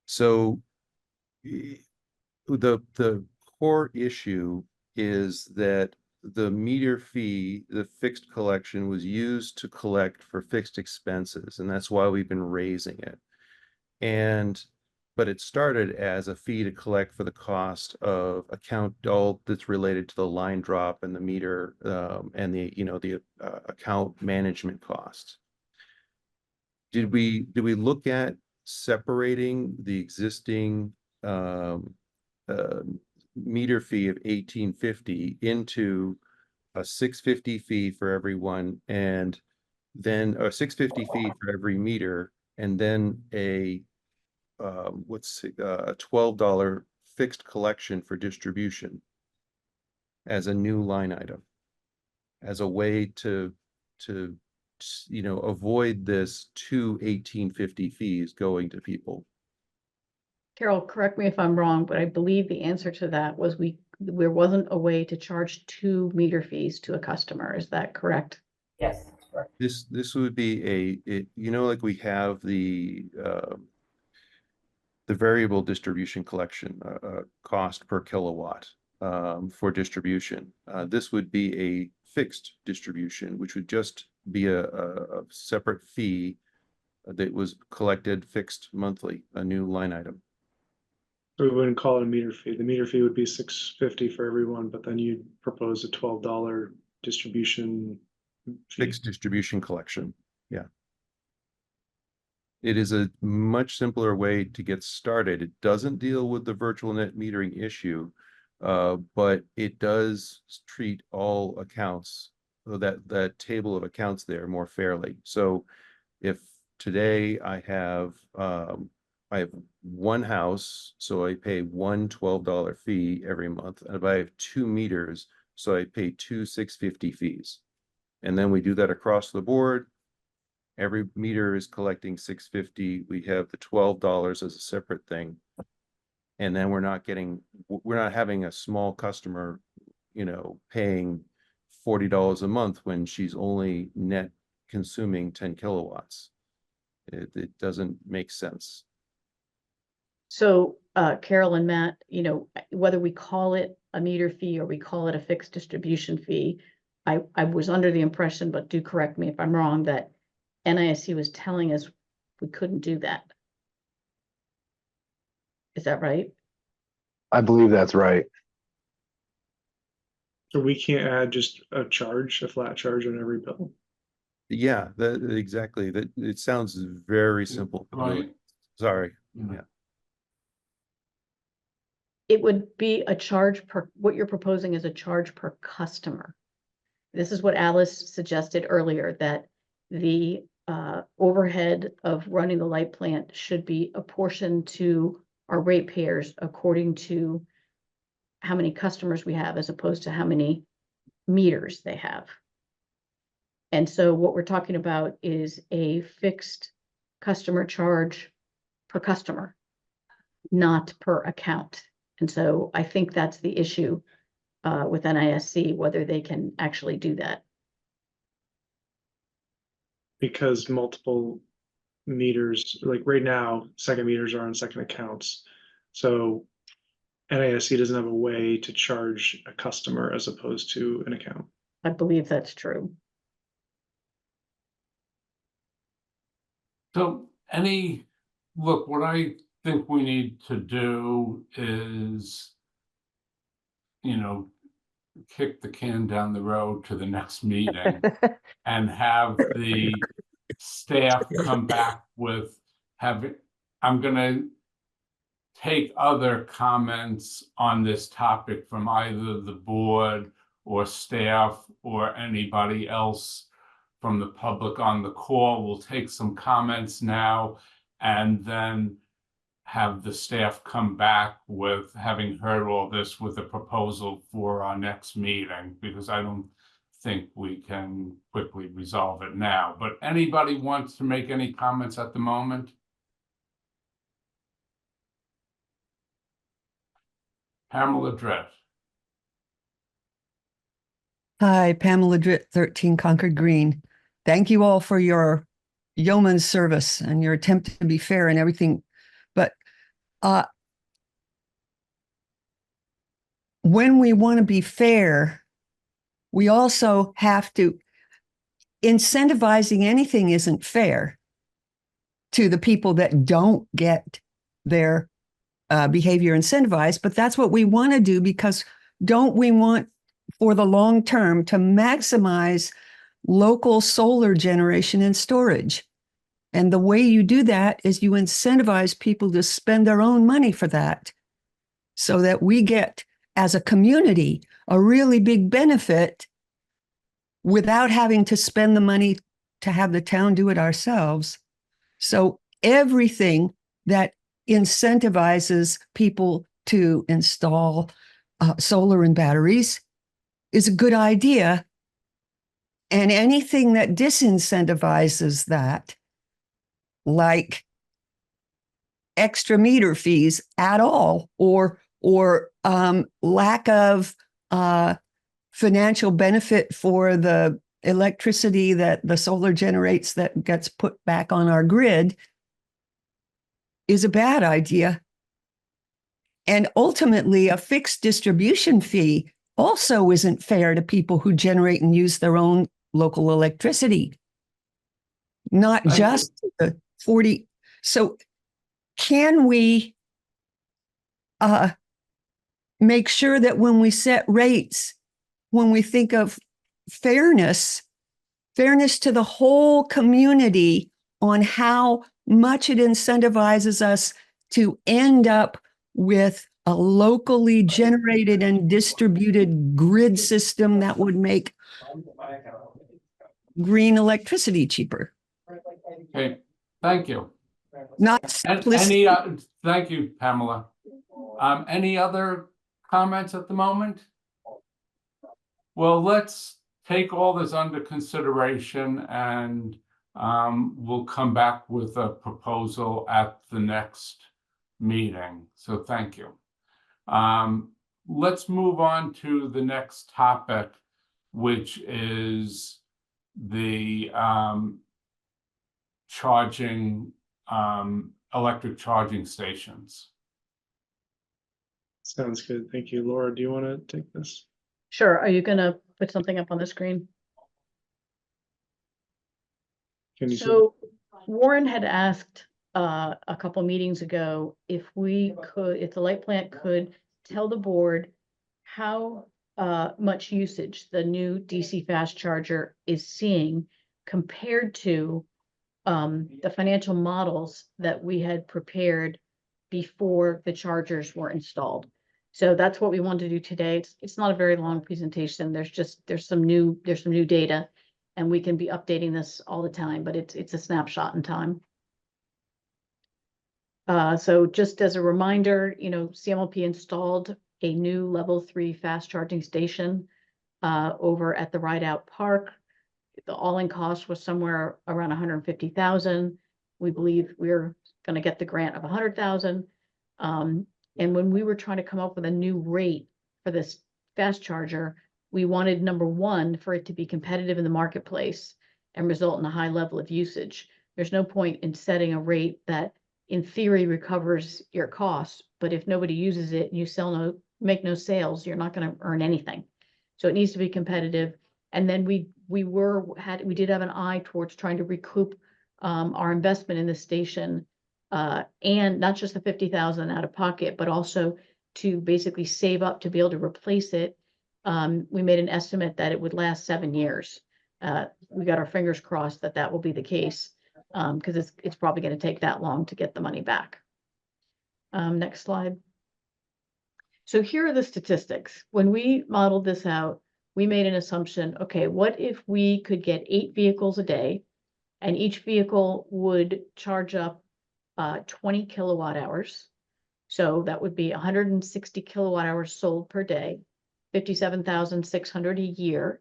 So the core issue is that the meter fee, the fixed collection, was used to collect for fixed expenses, and that's why we've been raising it. But it started as a fee to collect for the cost of all that's related to the line drop and the meter and the account management costs. Did we look at separating the existing meter fee of $18.50 into a $6.50 fee for everyone, and then a $6.50 fee for every meter, and then a $12 fixed collection for distribution as a new line item, as a way to avoid this 1850 fees going to people. Carol, correct me if I'm wrong, but I believe the answer to that was there wasn't a way to charge 2 meter fees to a customer. Is that correct? Yes, that's correct. This would be like we have the variable distribution collection cost per kilowatt for distribution. This would be a fixed distribution, which would just be a separate fee that was collected fixed monthly, a new line item. So we wouldn't call it a meter fee. The meter fee would be $6.50 for everyone, but then you'd propose a $12 distribution fee. Fixed distribution collection, yeah. It is a much simpler way to get started. It doesn't deal with the virtual net metering issue, but it does treat all accounts, that table of accounts there, more fairly. So if today I have one house, so I pay one $12 fee every month. And if I have 2 meters, so I pay 2 $6.50 fees. And then we do that across the board. Every meter is collecting $6.50. We have the $12 as a separate thing. And then we're not having a small customer, paying $40 a month when she's only net consuming 10 kilowatts. It doesn't make sense. So, Carol and Matt, whether we call it a meter fee or we call it a fixed distribution fee, I was under the impression, but do correct me if I'm wrong, that NISC was telling us we couldn't do that. Is that right? I believe that's right. So we can't add just a flat charge on every bill. Yeah, exactly. That it sounds very simple. to do it. Right. Sorry. Yeah. Yeah. It would be a charge what you're proposing is a charge per customer. This is what Alice suggested earlier, that the overhead of running the light plant should be apportioned to our ratepayers according to how many customers we have as opposed to how many meters they have. And so what we're talking about is a fixed customer charge per customer, not per account. And so I think that's the issue with NISC, whether they can actually do that. Because multiple meters, like right now, second meters are on second accounts. So NISC doesn't have a way to charge a customer as opposed to an account. I believe that's true. So what I think we need to do is, kick the can down the road to the next meeting and have the staff come back with I'm gonna take other comments on this topic from either the board or staff or anybody else from the public on the call. We'll take some comments now and then have the staff come back with, having heard all this, with a proposal for our next meeting, because I don't think we can quickly resolve it now. But anybody wants to make any comments at the moment? Pamela Dritt. Hi, Pamela Dritt, 13 Concord Green. Thank you all for your yeoman's service and your attempt to be fair and everything. But when we want to be fair, we also have to, incentivizing anything isn't fair to the people that don't get their behavior incentivized, but that's what we want to do, because don't we want for the long term to maximize local solar generation and storage? And the way you do that is you incentivize people to spend their own money for that, so that we get, as a community, a really big benefit without having to spend the money to have the town do it ourselves. So everything that incentivizes people to install solar and batteries is a good idea, And anything that disincentivizes that, like extra meter fees at all, or lack of financial benefit for the electricity that the solar generates that gets put back on our grid, is a bad idea. And ultimately, a fixed distribution fee also isn't fair to people who generate and use their own local electricity, not Thank just the 40. So can we make sure that when we set rates, when we think of fairness to the whole community on how much it incentivizes us to end up with a locally generated and distributed grid system that would make green electricity cheaper? Okay, thank you. Not And simplistic. thank you, Pamela. Any other comments at the moment? Well, let's take all this under consideration, and we'll come back with a proposal at the next meeting. So thank you. Let's move on to the next topic, which is the electric charging stations. Sounds good. Thank you. Laura, do you want to take this? Sure. Are you gonna put something up on the screen? Can you see? So Warren had asked a couple meetings ago if the light plant could tell the board how much usage the new DC fast charger is seeing compared to the financial models that we had prepared before the chargers were installed. So that's what we want to do today. It's not a very long presentation. There's some new data, and we can be updating this all the time, but it's a snapshot in time. So just as a reminder, CMLP installed a new level 3 fast charging station over at the Rideout Park. The all-in cost was somewhere around 150,000. We believe we're going to get the grant of 100,000. And when we were trying to come up with a new rate for this fast charger, we wanted, number one, for it to be competitive in the marketplace and result in a high level of usage. There's no point in setting a rate that in theory recovers your costs, but if nobody uses it and you make no sales, you're not going to earn anything. So it needs to be competitive. And then we did have an eye towards trying to recoup our investment in the station, and not just the 50,000 out of pocket, but also to basically save up to be able to replace it. We made an estimate that it would last 7 years. We got our fingers crossed that will be the case, because it's probably going to take that long to get the money back. Next slide. So here are the statistics. When we modeled this out, we made an assumption, okay, what if we could get 8 vehicles a day, and each vehicle would charge up 20 kilowatt hours. So that would be 160 kilowatt hours sold per day, 57,600 a year.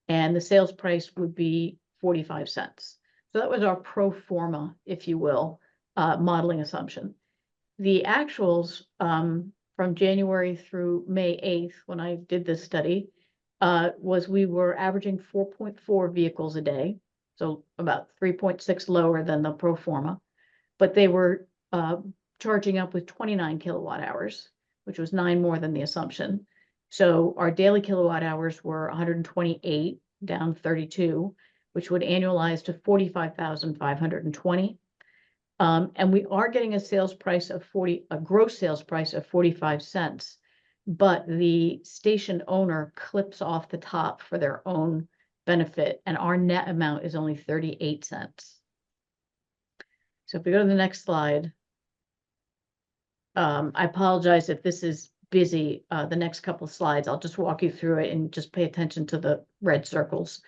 And the sales price would be 45 cents. So that was our pro forma, if you will, modeling assumption. The actuals from January through May 8th, when I did this study, was we were averaging 4.4 vehicles a day. So about 3.6 lower than the pro forma. But they were charging up with 29 kilowatt hours, which was 9 more than the assumption. So our daily kilowatt hours were 128, down 32, which would annualize to 45,520. And we are getting a gross sales price of 45 cents, but the station owner clips off the top for their own benefit, and our net amount is only 38 cents. So if we go to the next slide, I apologize if this is busy. The next couple of slides, I'll just walk you through it and just pay attention to the red circles.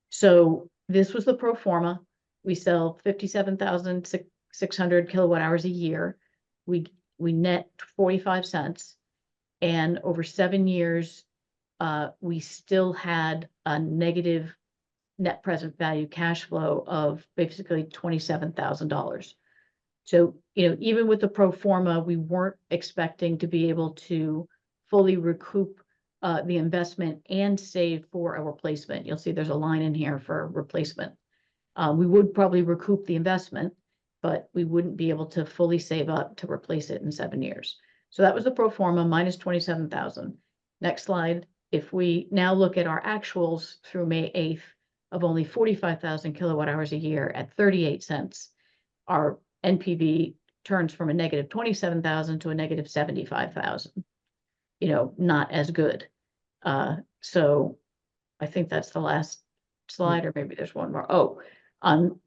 So this was the pro forma. We sell 57,600 kilowatt hours a year. We net 45 cents, and over 7 years, we still had a negative net present value cash flow of basically $27,000. So, even with the pro forma, we weren't expecting to be able to fully recoup the investment and save for a replacement. You'll see there's a line in here for replacement. We would probably recoup the investment, but we wouldn't be able to fully save up to replace it in 7 years. So that was the pro forma minus 27,000. Next slide. If we now look at our actuals through May 8th of only 45,000 kilowatt hours a year at 38 cents, our NPV turns from a negative 27,000 to a negative 75,000. Not as good. So I think that's the last slide, or maybe there's one more. Oh,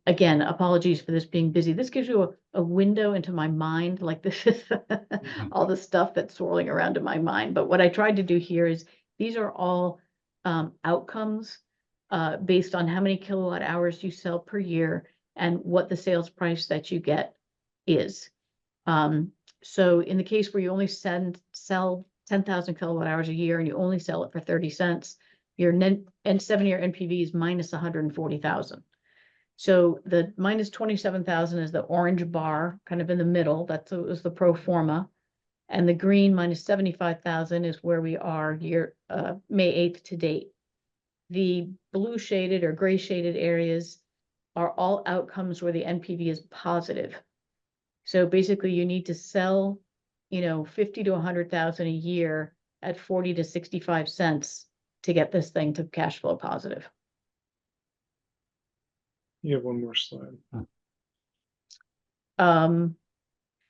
again, apologies for this being busy. This gives you a window into my mind. Like, this is all the stuff that's swirling around in my mind. But what I tried to do here is these are all outcomes based on how many kilowatt hours you sell per year and what the sales price that you get is. So in the case where you only sell 10,000 kilowatt hours a year and you only sell it for 30 cents, your net and 7-year NPV is minus 140,000. So the minus 27,000 is the orange bar kind of in the middle. That was the pro forma. And the green minus 75,000 is where we are May 8th to date. The blue shaded or gray shaded areas are all outcomes where the NPV is positive. So basically you need to sell, 50 to 100,000 a year at 40 to 65 cents to get this thing to cash flow positive. You have one more slide.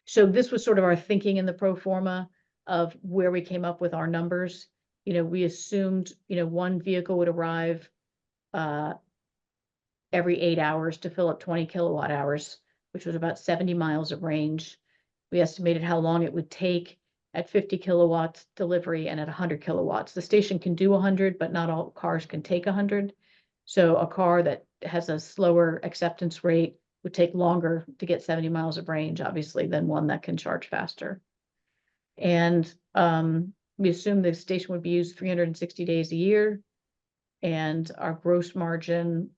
So this was sort of our thinking in the pro forma of where we came up with our numbers. We assumed, one vehicle would arrive every 8 hours to fill up 20 kilowatt hours, which was about 70 miles of range. We estimated how long it would take at 50 kilowatts delivery and at 100 kilowatts. The station can do 100, but not all cars can take 100. So a car that has a slower acceptance rate would take longer to get 70 miles of range, obviously, than one that can charge faster. And we assumed the station would be used 360 days a year. And our gross margin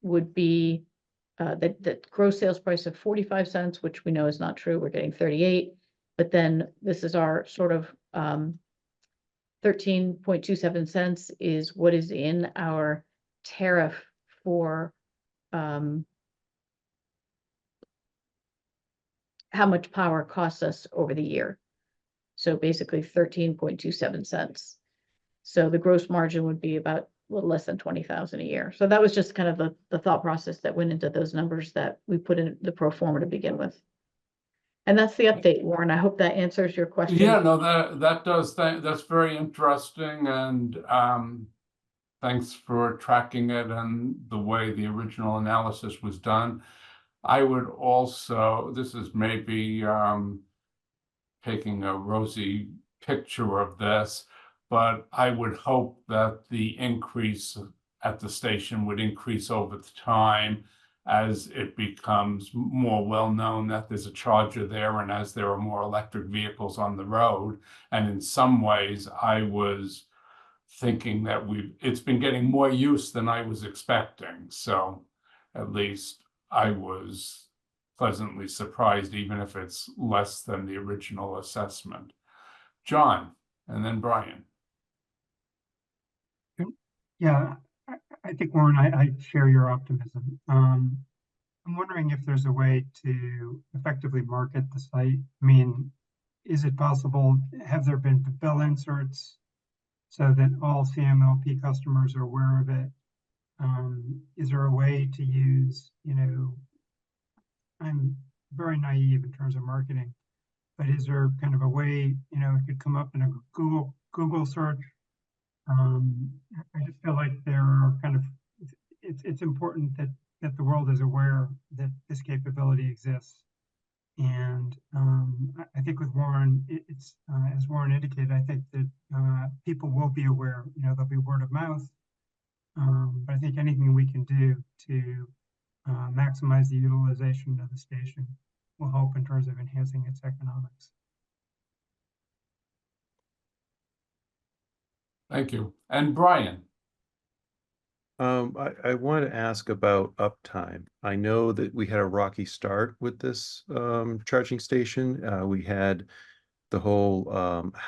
would be that gross sales price of 45 cents, which we know is not true. We're getting 38. But then this is our sort of 13.27 cents is what is in our tariff for how much power costs us over the year. So basically 13.27 cents. So the gross margin would be about a little less than 20,000 a year. So that was just kind of the thought process that went into those numbers that we put in the pro forma to begin with. And that's the update, Warren. I hope that answers your question. Yeah, no, that does. That's very interesting, and thanks for tracking it and the way the original analysis was done. I would also, this is maybe taking a rosy picture of this, but I would hope that the increase at the station would increase over time as it becomes more well-known that there's a charger there and as there are more electric vehicles on the road. And in some ways, I was thinking that it's been getting more use than I was expecting. So at least I was pleasantly surprised, even if it's less than the original assessment. John, and then Brian. Yeah, I think, Warren, I share your optimism. I'm wondering if there's a way to effectively market the site. I mean, is it possible, have there been bill inserts so that all CMLP customers are aware of it? Is there a way to use, I'm very naive in terms of marketing, but is there kind of a way, it could come up in a Google search? I just feel like there are kind of, it's important that the world is aware that this capability exists. And I think with Warren, it's as Warren indicated, I think that people will be aware, there'll be word of mouth. But I think anything we can do to maximize the utilization of the station will help in terms of enhancing its economics. Thank you. And Brian? I want to ask about uptime. I know that we had a rocky start with this charging station. We had the whole,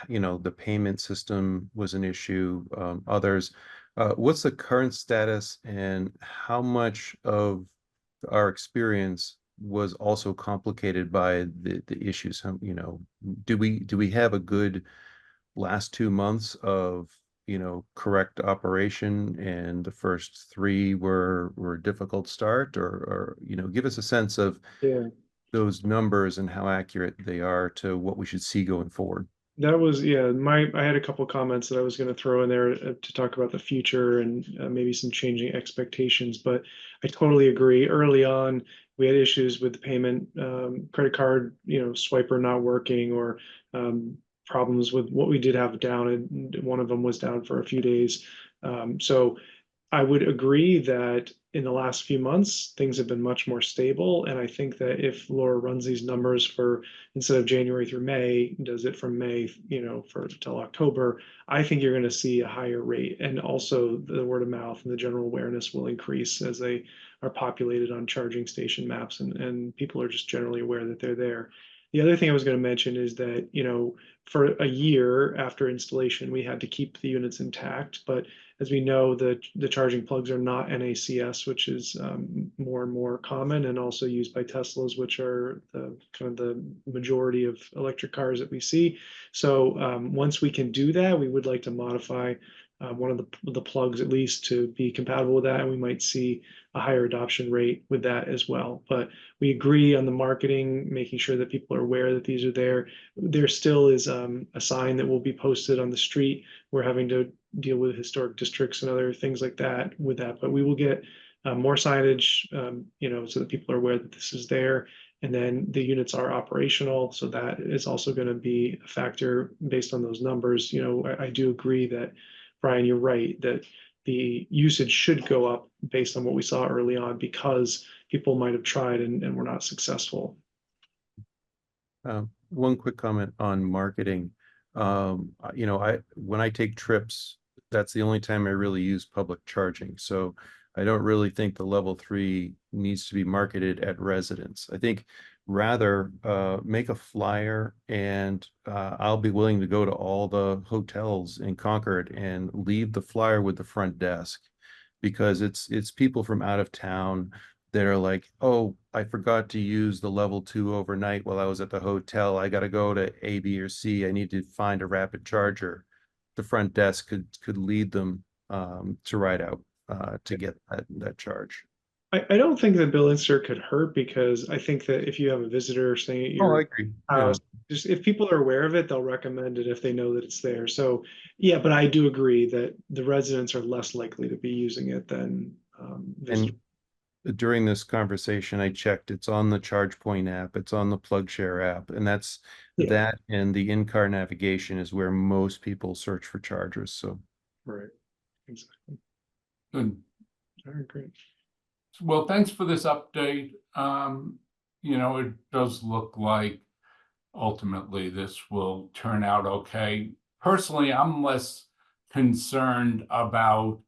the payment system was an issue, others. What's the current status and how much of our experience was also complicated by the issues? Do we have a good last 2 months of correct operation, and the first three were difficult start, or give us a sense of Yeah. those numbers and how accurate they are to what we should see going forward. That was, yeah, I had a couple comments that I was going to throw in there to talk about the future and maybe some changing expectations, but I totally agree. Early on, we had issues with the payment, credit card, swiper not working, or problems with what we did have down, and one of them was down for a few days. So I would agree that in the last few months, things have been much more stable. And I think that if Laura runs these numbers for, instead of January through May, does it from May, for till October, I think you're going to see a higher rate. And also the word of mouth and the general awareness will increase as they are populated on charging station maps, and people are just generally aware that they're there. The other thing I was going to mention is that, for a year after installation, we had to keep the units intact, but as we know, the charging plugs are not NACS, which is more and more common, and also used by Teslas, which are the kind of the majority of electric cars that we see. So once we can do that, we would like to modify one of the plugs at least to be compatible with that, and we might see a higher adoption rate with that as well. But we agree on the marketing, making sure that people are aware that these are there. There still is a sign that will be posted on the street. We're having to deal with historic districts and other things like that with that, but we will get more signage, so that people are aware that this is there. And then the units are operational, so that is also going to be a factor based on those numbers. I do agree that, Brian, you're right, that the usage should go up based on what we saw early on, because people might have tried and were not successful. One quick comment on marketing. When I take trips, that's the only time I really use public charging. So I don't really think the level 3 needs to be marketed at residents. I think rather make a flyer, and I'll be willing to go to all the hotels in Concord and leave the flyer with the front desk, because it's people from out of town that are like, oh, I forgot to use the level 2 overnight while I was at the hotel. I got to go to A, B, or C. I need to find a rapid charger. The front desk could lead them to ride out to get that charge. I don't think the bill insert could hurt, because I think that if you have a visitor staying at Oh, I your agree. house, just if people are aware of it, they'll recommend it if they know that it's there. So yeah, but I do agree that the residents are less likely to be using it than visitors. And during this conversation, I checked, it's on the ChargePoint app, it's on the PlugShare app, and Yeah. that and the in-car navigation is where most people search for chargers. So Right, exactly. Good. All right, great. Well, thanks for this update. It does look like ultimately this will turn out okay. Personally, I'm less concerned about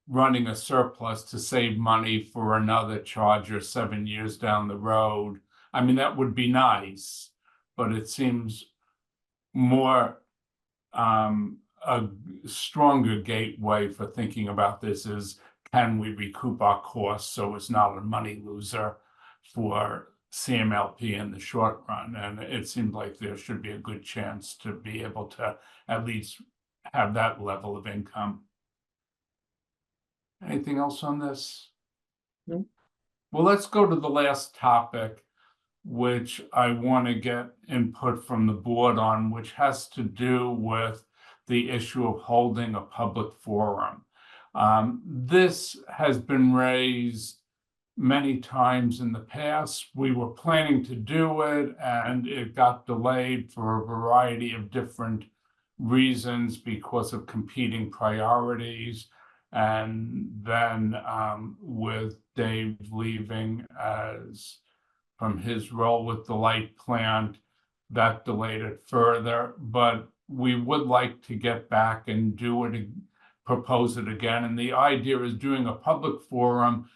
running a surplus to save money for another charger 7 years down the road. I mean, that would be nice, but it seems more a stronger gateway for thinking about this is, can we recoup our costs so it's not a money loser for CMLP in the short run? And it seems like there should be a good chance to be able to at least have that level of income. Anything else on this? No. Well, let's go to the last topic, which I want to get input from the board on, which has to do with the issue of holding a public forum. This has been raised many times in the past. We were planning to do it, and it got delayed for a variety of different reasons because of competing priorities. And then with Dave leaving from his role with the light plant, that delayed it further. But we would like to get back and do it, propose it again. And the idea is doing a public forum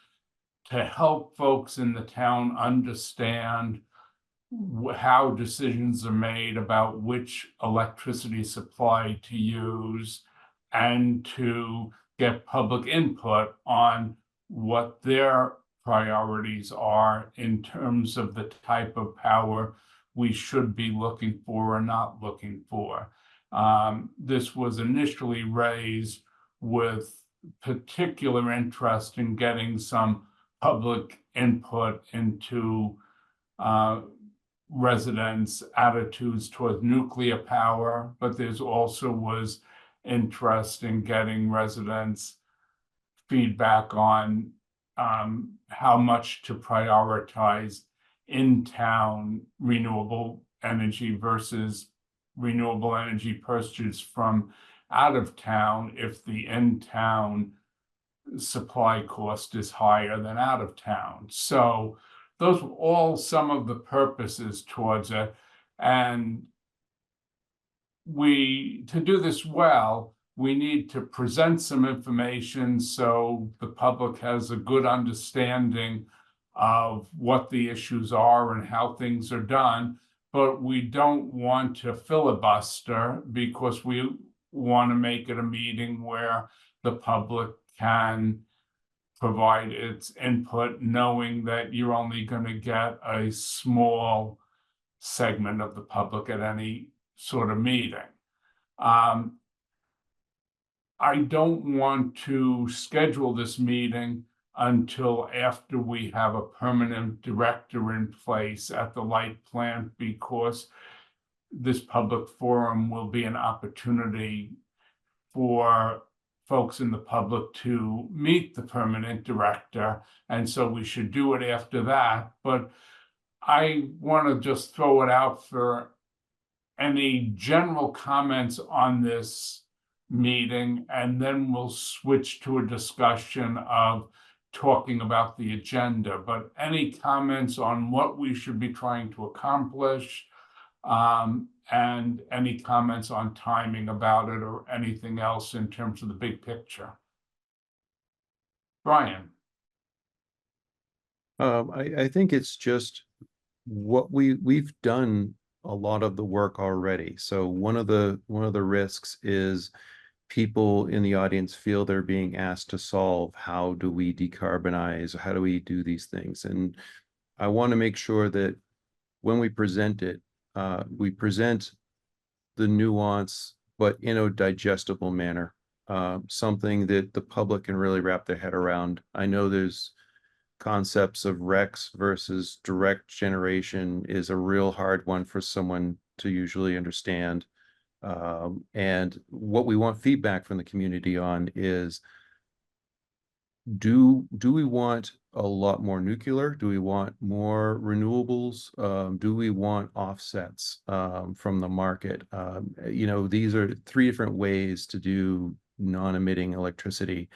to help folks in the town understand how decisions are made about which electricity supply to use, and to get public input on what their priorities are in terms of the type of power we should be looking for or not looking for. This was initially raised with particular interest in getting some public input into residents' attitudes toward nuclear power, but there's also was interest in getting residents' feedback on how much to prioritize in-town renewable energy versus renewable energy purchased from out of town if the in-town supply cost is higher than out of town. So those were all some of the purposes towards it. And to do this well, we need to present some information so the public has a good understanding of what the issues are and how things are done. But we don't want to filibuster, because we want to make it a meeting where the public can provide its input, knowing that you're only going to get a small segment of the public at any sort of meeting. I don't want to schedule this meeting until after we have a permanent director in place at the light plant, because this public forum will be an opportunity for folks in the public to meet the permanent director, and so we should do it after that. But I want to just throw it out for any general comments on this meeting, and then we'll switch to a discussion of talking about the agenda. But any comments on what we should be trying to accomplish, and any comments on timing about it, or anything else in terms of the big picture? Brian? I think it's just what we've done a lot of the work already. So one of the risks is people in the audience feel they're being asked to solve, how do we decarbonize? How do we do these things? And I want to make sure that when we present it, we present the nuance, but in a digestible manner, something that the public can really wrap their head around. I know there's concepts of RECs versus direct generation is a real hard one for someone to usually understand. And what we want feedback from the community on is, do we want a lot more nuclear? Do we want more renewables? Do we want offsets from the market? These are three different ways to do non-emitting electricity,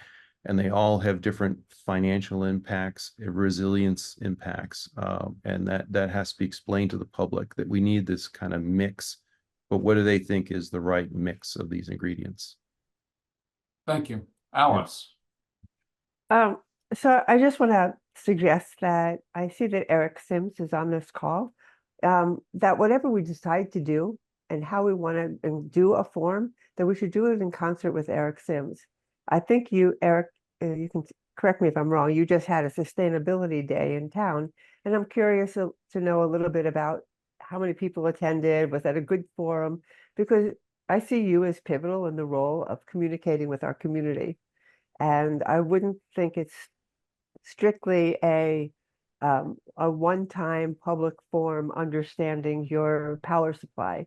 and they all have different financial impacts, resilience impacts, and that has to be explained to the public, that we need this kind of mix. But what do they think is the right mix of these ingredients? Thank you. Alice? So I just want to suggest that I see that Eric Sims is on this call, that whatever we decide to do and how we want to do a forum, that we should do it in concert with Eric Sims. I think you, Eric, you can correct me if I'm wrong, you just had a sustainability day in town, and I'm curious to know a little bit about how many people attended. Was that a good forum? Because I see you as pivotal in the role of communicating with our community. And I wouldn't think it's strictly a one-time public forum understanding your power supply.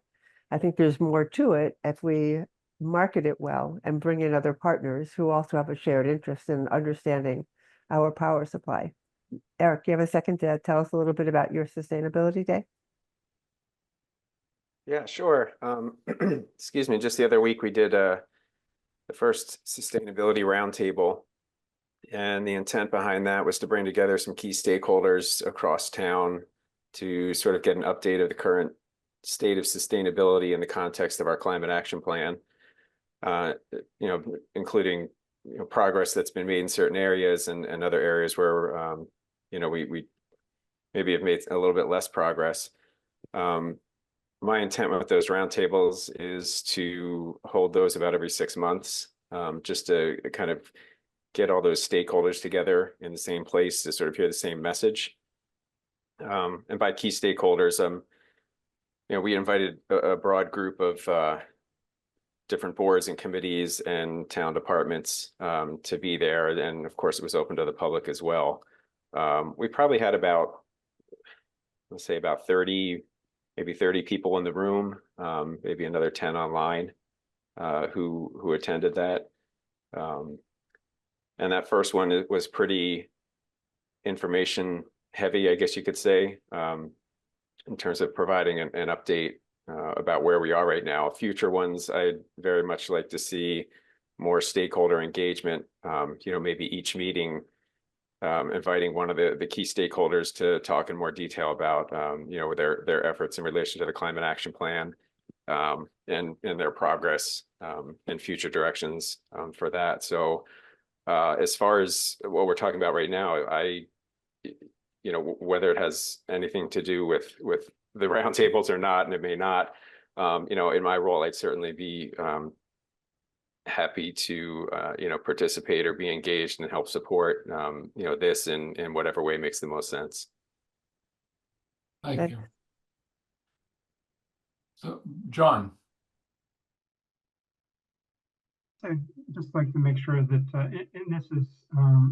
I think there's more to it if we market it well and bring in other partners who also have a shared interest in understanding our power supply. Eric, do you have a second to tell us a little bit about your Sustainability Day? Yeah, sure. Excuse me, just the other week we did the first sustainability roundtable, and the intent behind that was to bring together some key stakeholders across town to sort of get an update of the current state of sustainability in the context of our climate action plan. You know, including, you know, progress that's been made in certain areas and other areas where, you know, we maybe have made a little bit less progress. My intent with those roundtables is to hold those about every 6 months, just to kind of get all those stakeholders together in the same place to sort of hear the same message. And by key stakeholders, you know, we invited a broad group of different boards and committees and town departments to be there. And of course, it was open to the public as well. We probably had about, let's say about 30, maybe 30 people in the room, maybe another 10 online who attended that. And that first one was pretty information heavy, I guess you could say, in terms of providing an update about where we are right now. Future ones, I'd very much like to see more stakeholder engagement. You know, maybe each meeting inviting one of the key stakeholders to talk in more detail about you know, their efforts in relation to the climate action plan and their progress and future directions for that. So as far as what we're talking about right now, you know, whether it has anything to do with the roundtables or not, and it may not, you know, in my role, I'd certainly be happy to, you know, participate or be engaged and help support, you know, this in whatever way makes the most sense. Thank Okay. you. So, John, I'd just like to make sure that, and this is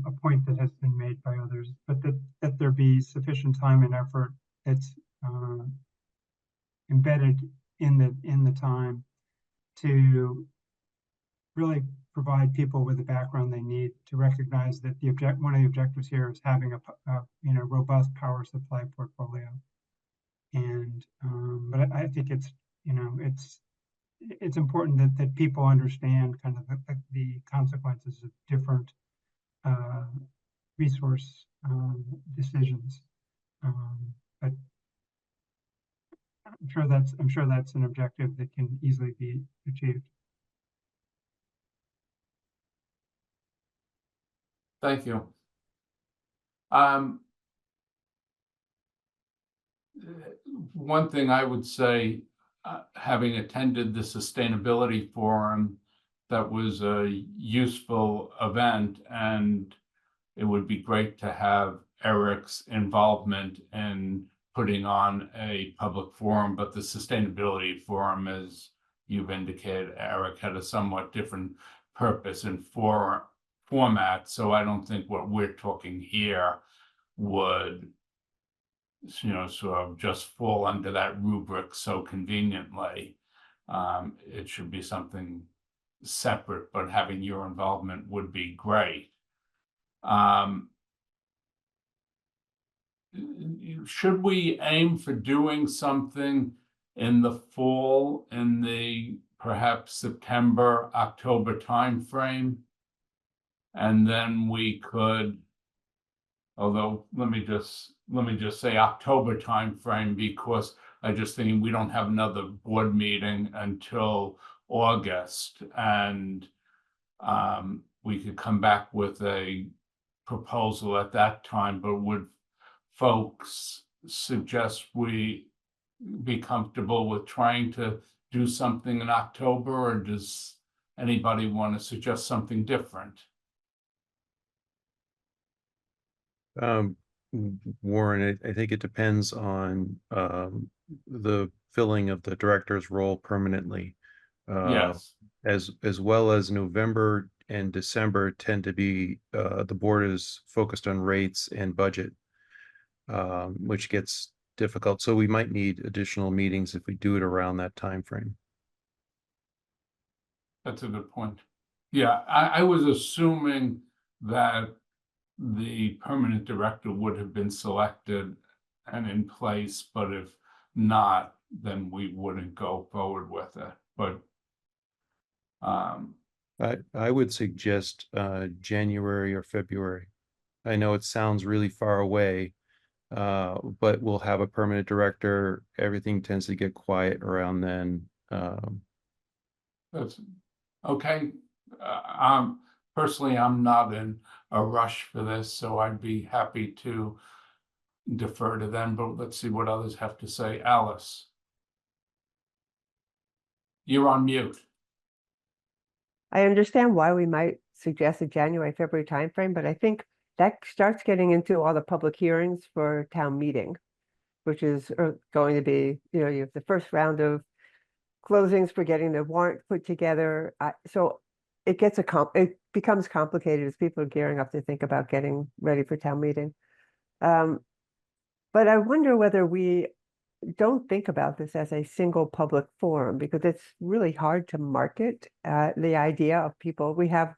a point that has been made by others, but that there be sufficient time and effort that's embedded in the time to really provide people with the background they need to recognize that one of the objectives here is having a you know, robust power supply portfolio. And but I think it's, you know, it's important that people understand kind of the consequences of different resource decisions. But I'm sure that's an objective that can easily be achieved. thank you. One thing I would say, having attended the sustainability forum, that was a useful event, and it would be great to have Eric's involvement in putting on a public forum. But the sustainability forum, as you've indicated, Eric, had a somewhat different purpose and format. So I don't think what we're talking here would, you know, sort of just fall under that rubric so conveniently. It should be something separate, but having your involvement would be great. Should we aim for doing something in the fall, in the perhaps September, October timeframe? And then we could, although let me just say October timeframe, because I just think we don't have another board meeting until August, and we could come back with a proposal at that time. But would folks suggest we be comfortable with trying to do something in October, or does anybody want to suggest something different? Warren, I think it depends on the filling of the director's role permanently. Yes. As well as November and December tend to be the board is focused on rates and budget, which gets difficult. So we might need additional meetings if we do it around that time frame. That's a good point. Yeah, I was assuming that the permanent director would have been selected and in place, but if not, then we wouldn't go forward with it. But I would suggest January or February. I know it sounds really far away, But we'll have a permanent director. Everything tends to get quiet around then. That's okay. Personally, I'm not in a rush for this, so I'd be happy to defer to them, but let's see what others have to say. Alice. You're on mute. I understand why we might suggest a January, February timeframe, but I think that starts getting into all the public hearings for town meeting, which is going to be, you have the first round of closings for getting the warrant put together. So it it becomes complicated as people are gearing up to think about getting ready for town meeting. But I wonder whether we don't think about this as a single public forum, because it's really hard to market the idea of people. We have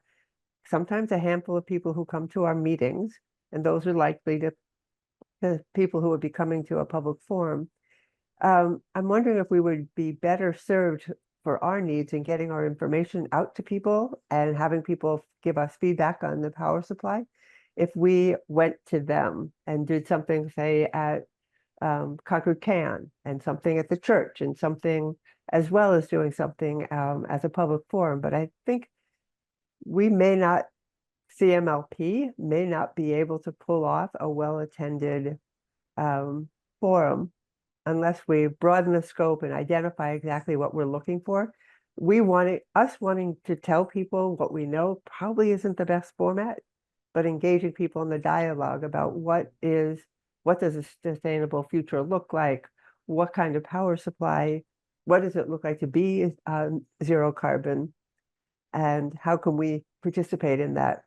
sometimes a handful of people who come to our meetings, and those are likely the people who would be coming to a public forum. I'm wondering if we would be better served for our needs in getting our information out to people and having people give us feedback on the power supply if we went to them and did something, say, at Concord Can, and something at the church, and something as well as doing something as a public forum. But I think we may not, CMLP may not be able to pull off a well-attended forum unless we broaden the scope and identify exactly what we're looking for. Us wanting to tell people what we know probably isn't the best format, but engaging people in the dialogue about what does a sustainable future look like? What kind of power supply? What does it look like to be zero carbon? And how can we participate in that?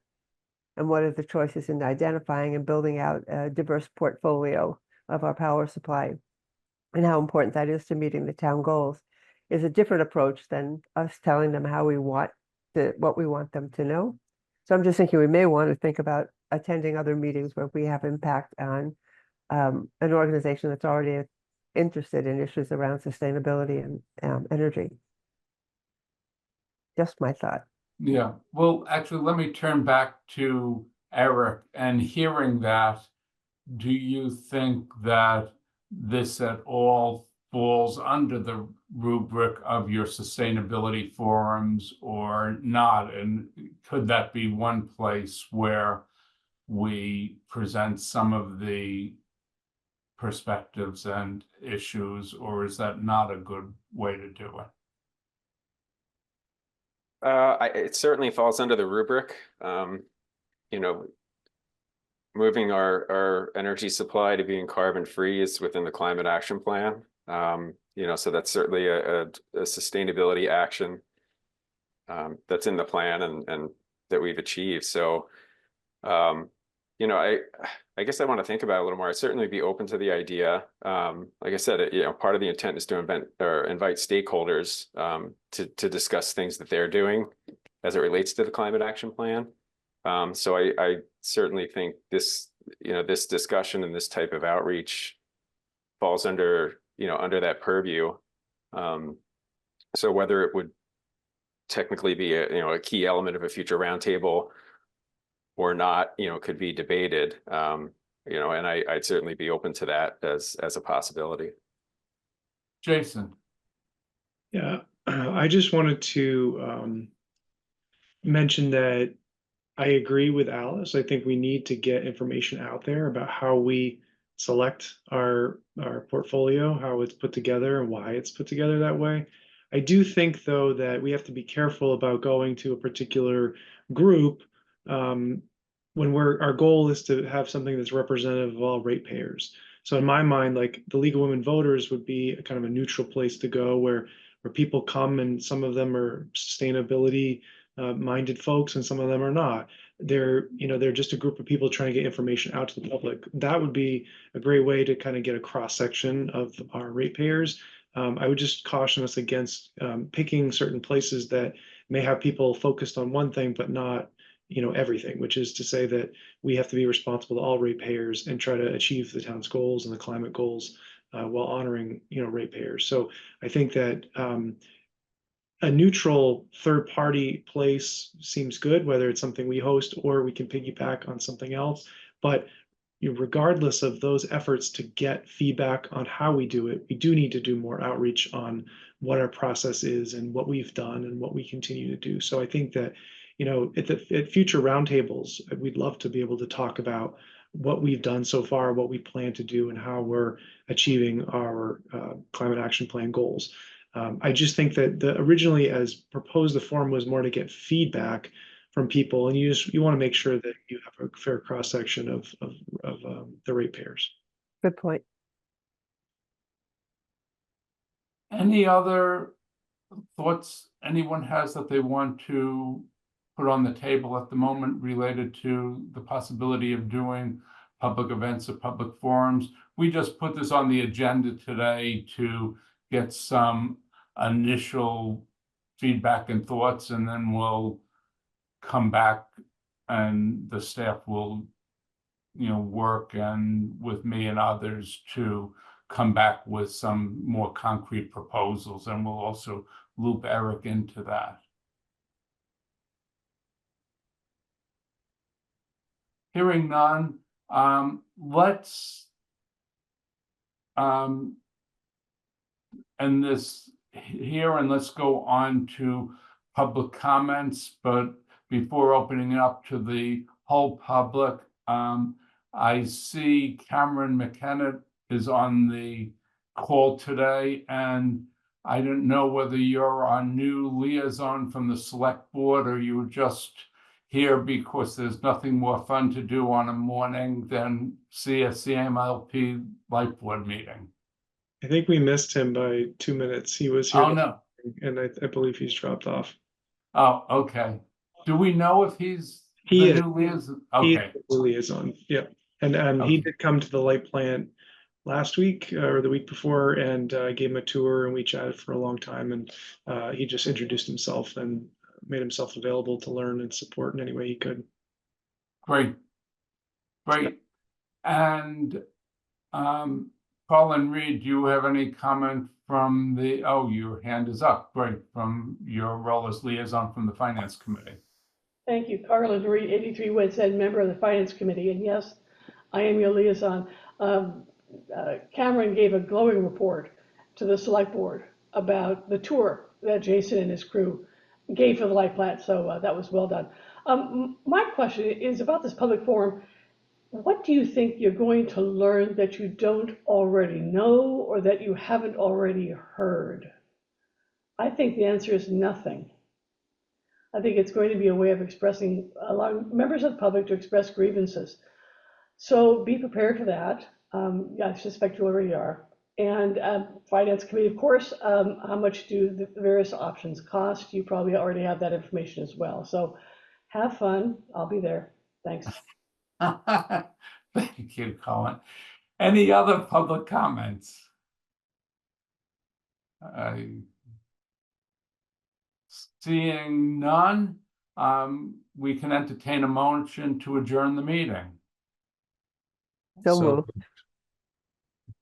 And what are the choices in identifying and building out a diverse portfolio of our power supply? And how important that is to meeting the town goals is a different approach than us telling them what we want them to know. So I'm just thinking we may want to think about attending other meetings where we have impact on an organization that's already interested in issues around sustainability and energy. Just my thought. Yeah, well, actually, let me turn back to Eric. And hearing that, do you think that this at all falls under the rubric of your sustainability forums or not? And could that be one place where we present some of the perspectives and issues, or is that not a good way to do it? It certainly falls under the rubric. Moving our energy supply to being carbon free is within the climate action plan. So that's certainly a sustainability action that's in the plan and that we've achieved. So, I guess I want to think about it a little more. I'd certainly be open to the idea. Like I said, part of the intent is to invite stakeholders to discuss things that they're doing as it relates to the climate action plan. So I certainly think this discussion and this type of outreach falls under that purview. So whether it would technically be a key element of a future roundtable or not, could be debated. And I'd certainly be open to that as a possibility. Jason. Yeah, I just wanted to mention that I agree with Alice. I think we need to get information out there about how we select our portfolio, how it's put together, and why it's put together that way. I do think, though, that we have to be careful about going to a particular group when our goal is to have something that's representative of all ratepayers. So in my mind, like the League of Women Voters would be a kind of a neutral place to go where people come, and some of them are sustainability minded folks and some of them are not. They're just a group of people trying to get information out to the public. That would be a great way to kind of get a cross section of our ratepayers. I would just caution us against picking certain places that may have people focused on one thing but not everything, which is to say that we have to be responsible to all ratepayers and try to achieve the town's goals and the climate goals while honoring ratepayers. So I think that a neutral third-party place seems good, whether it's something we host or we can piggyback on something else. But regardless of those efforts to get feedback on how we do it, we do need to do more outreach on what our process is and what we've done and what we continue to do. So I think that, at future roundtables, we'd love to be able to talk about what we've done so far, what we plan to do, and how we're achieving our climate action plan goals. I just think that originally as proposed, the forum was more to get feedback from people, and you want to make sure that you have a fair cross section of the ratepayers. Good point. Any other thoughts anyone has that they want to put on the table at the moment related to the possibility of doing public events or public forums? We just put this on the agenda today to get some initial feedback and thoughts, and then we'll come back and the staff will, work and with me and others to come back with some more concrete proposals, and we'll also loop Eric into that. Hearing none, let's end this here and let's go on to public comments. But before opening it up to the whole public, I see Cameron McKenna is on the call today, and I don't know whether you're our new liaison from the select board or you were just here because there's nothing more fun to do on a morning than see a CMLP Light Board meeting. I think we missed him by 2 minutes. He was here. Oh, no. And I believe he's dropped off. Oh, okay. Do we know if he's He the is. new liaison? He Okay. is the liaison. Yeah. And Okay. he did come to the light plant last week or the week before, and I gave him a tour and we chatted for a long time, and he just introduced himself and made himself available to learn and support in any way he could. Great. And Colin Reed, do you have any comment from your hand is up, great, from your role as liaison from the Finance Committee? Thank you. Carla Reed, 83 West End, member of the Finance Committee, and yes, I am your liaison. Cameron gave a glowing report to the Select Board about the tour that Jason and his crew gave for the light plant, so that was well done. My question is about this public forum. What do you think you're going to learn that you don't already know or that you haven't already heard? I think the answer is nothing. I think it's going to be a way of allowing members of the public to express grievances. So be prepared for that. I suspect you already are. And Finance Committee, of course, how much do the various options cost? You probably already have that information as well. So have fun. I'll be there. Thanks. Thank you, Colin. Any other public comments? Seeing none, we can entertain a motion to adjourn the meeting. So moved.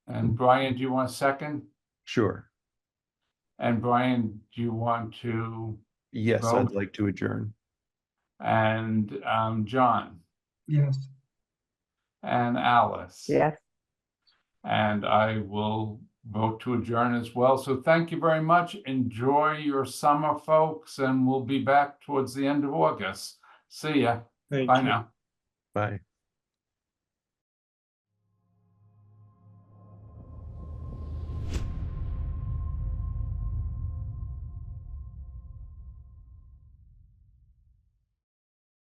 And Brian, do you want a second? Sure. And Brian, do you want to? Yes, vote? I'd like to adjourn. And John? Yes. And Alice? Yes. And I will vote to adjourn as well. So thank you very much. Enjoy your summer, folks, and we'll be back towards the end of August. See ya. Thank Bye you. now. Bye.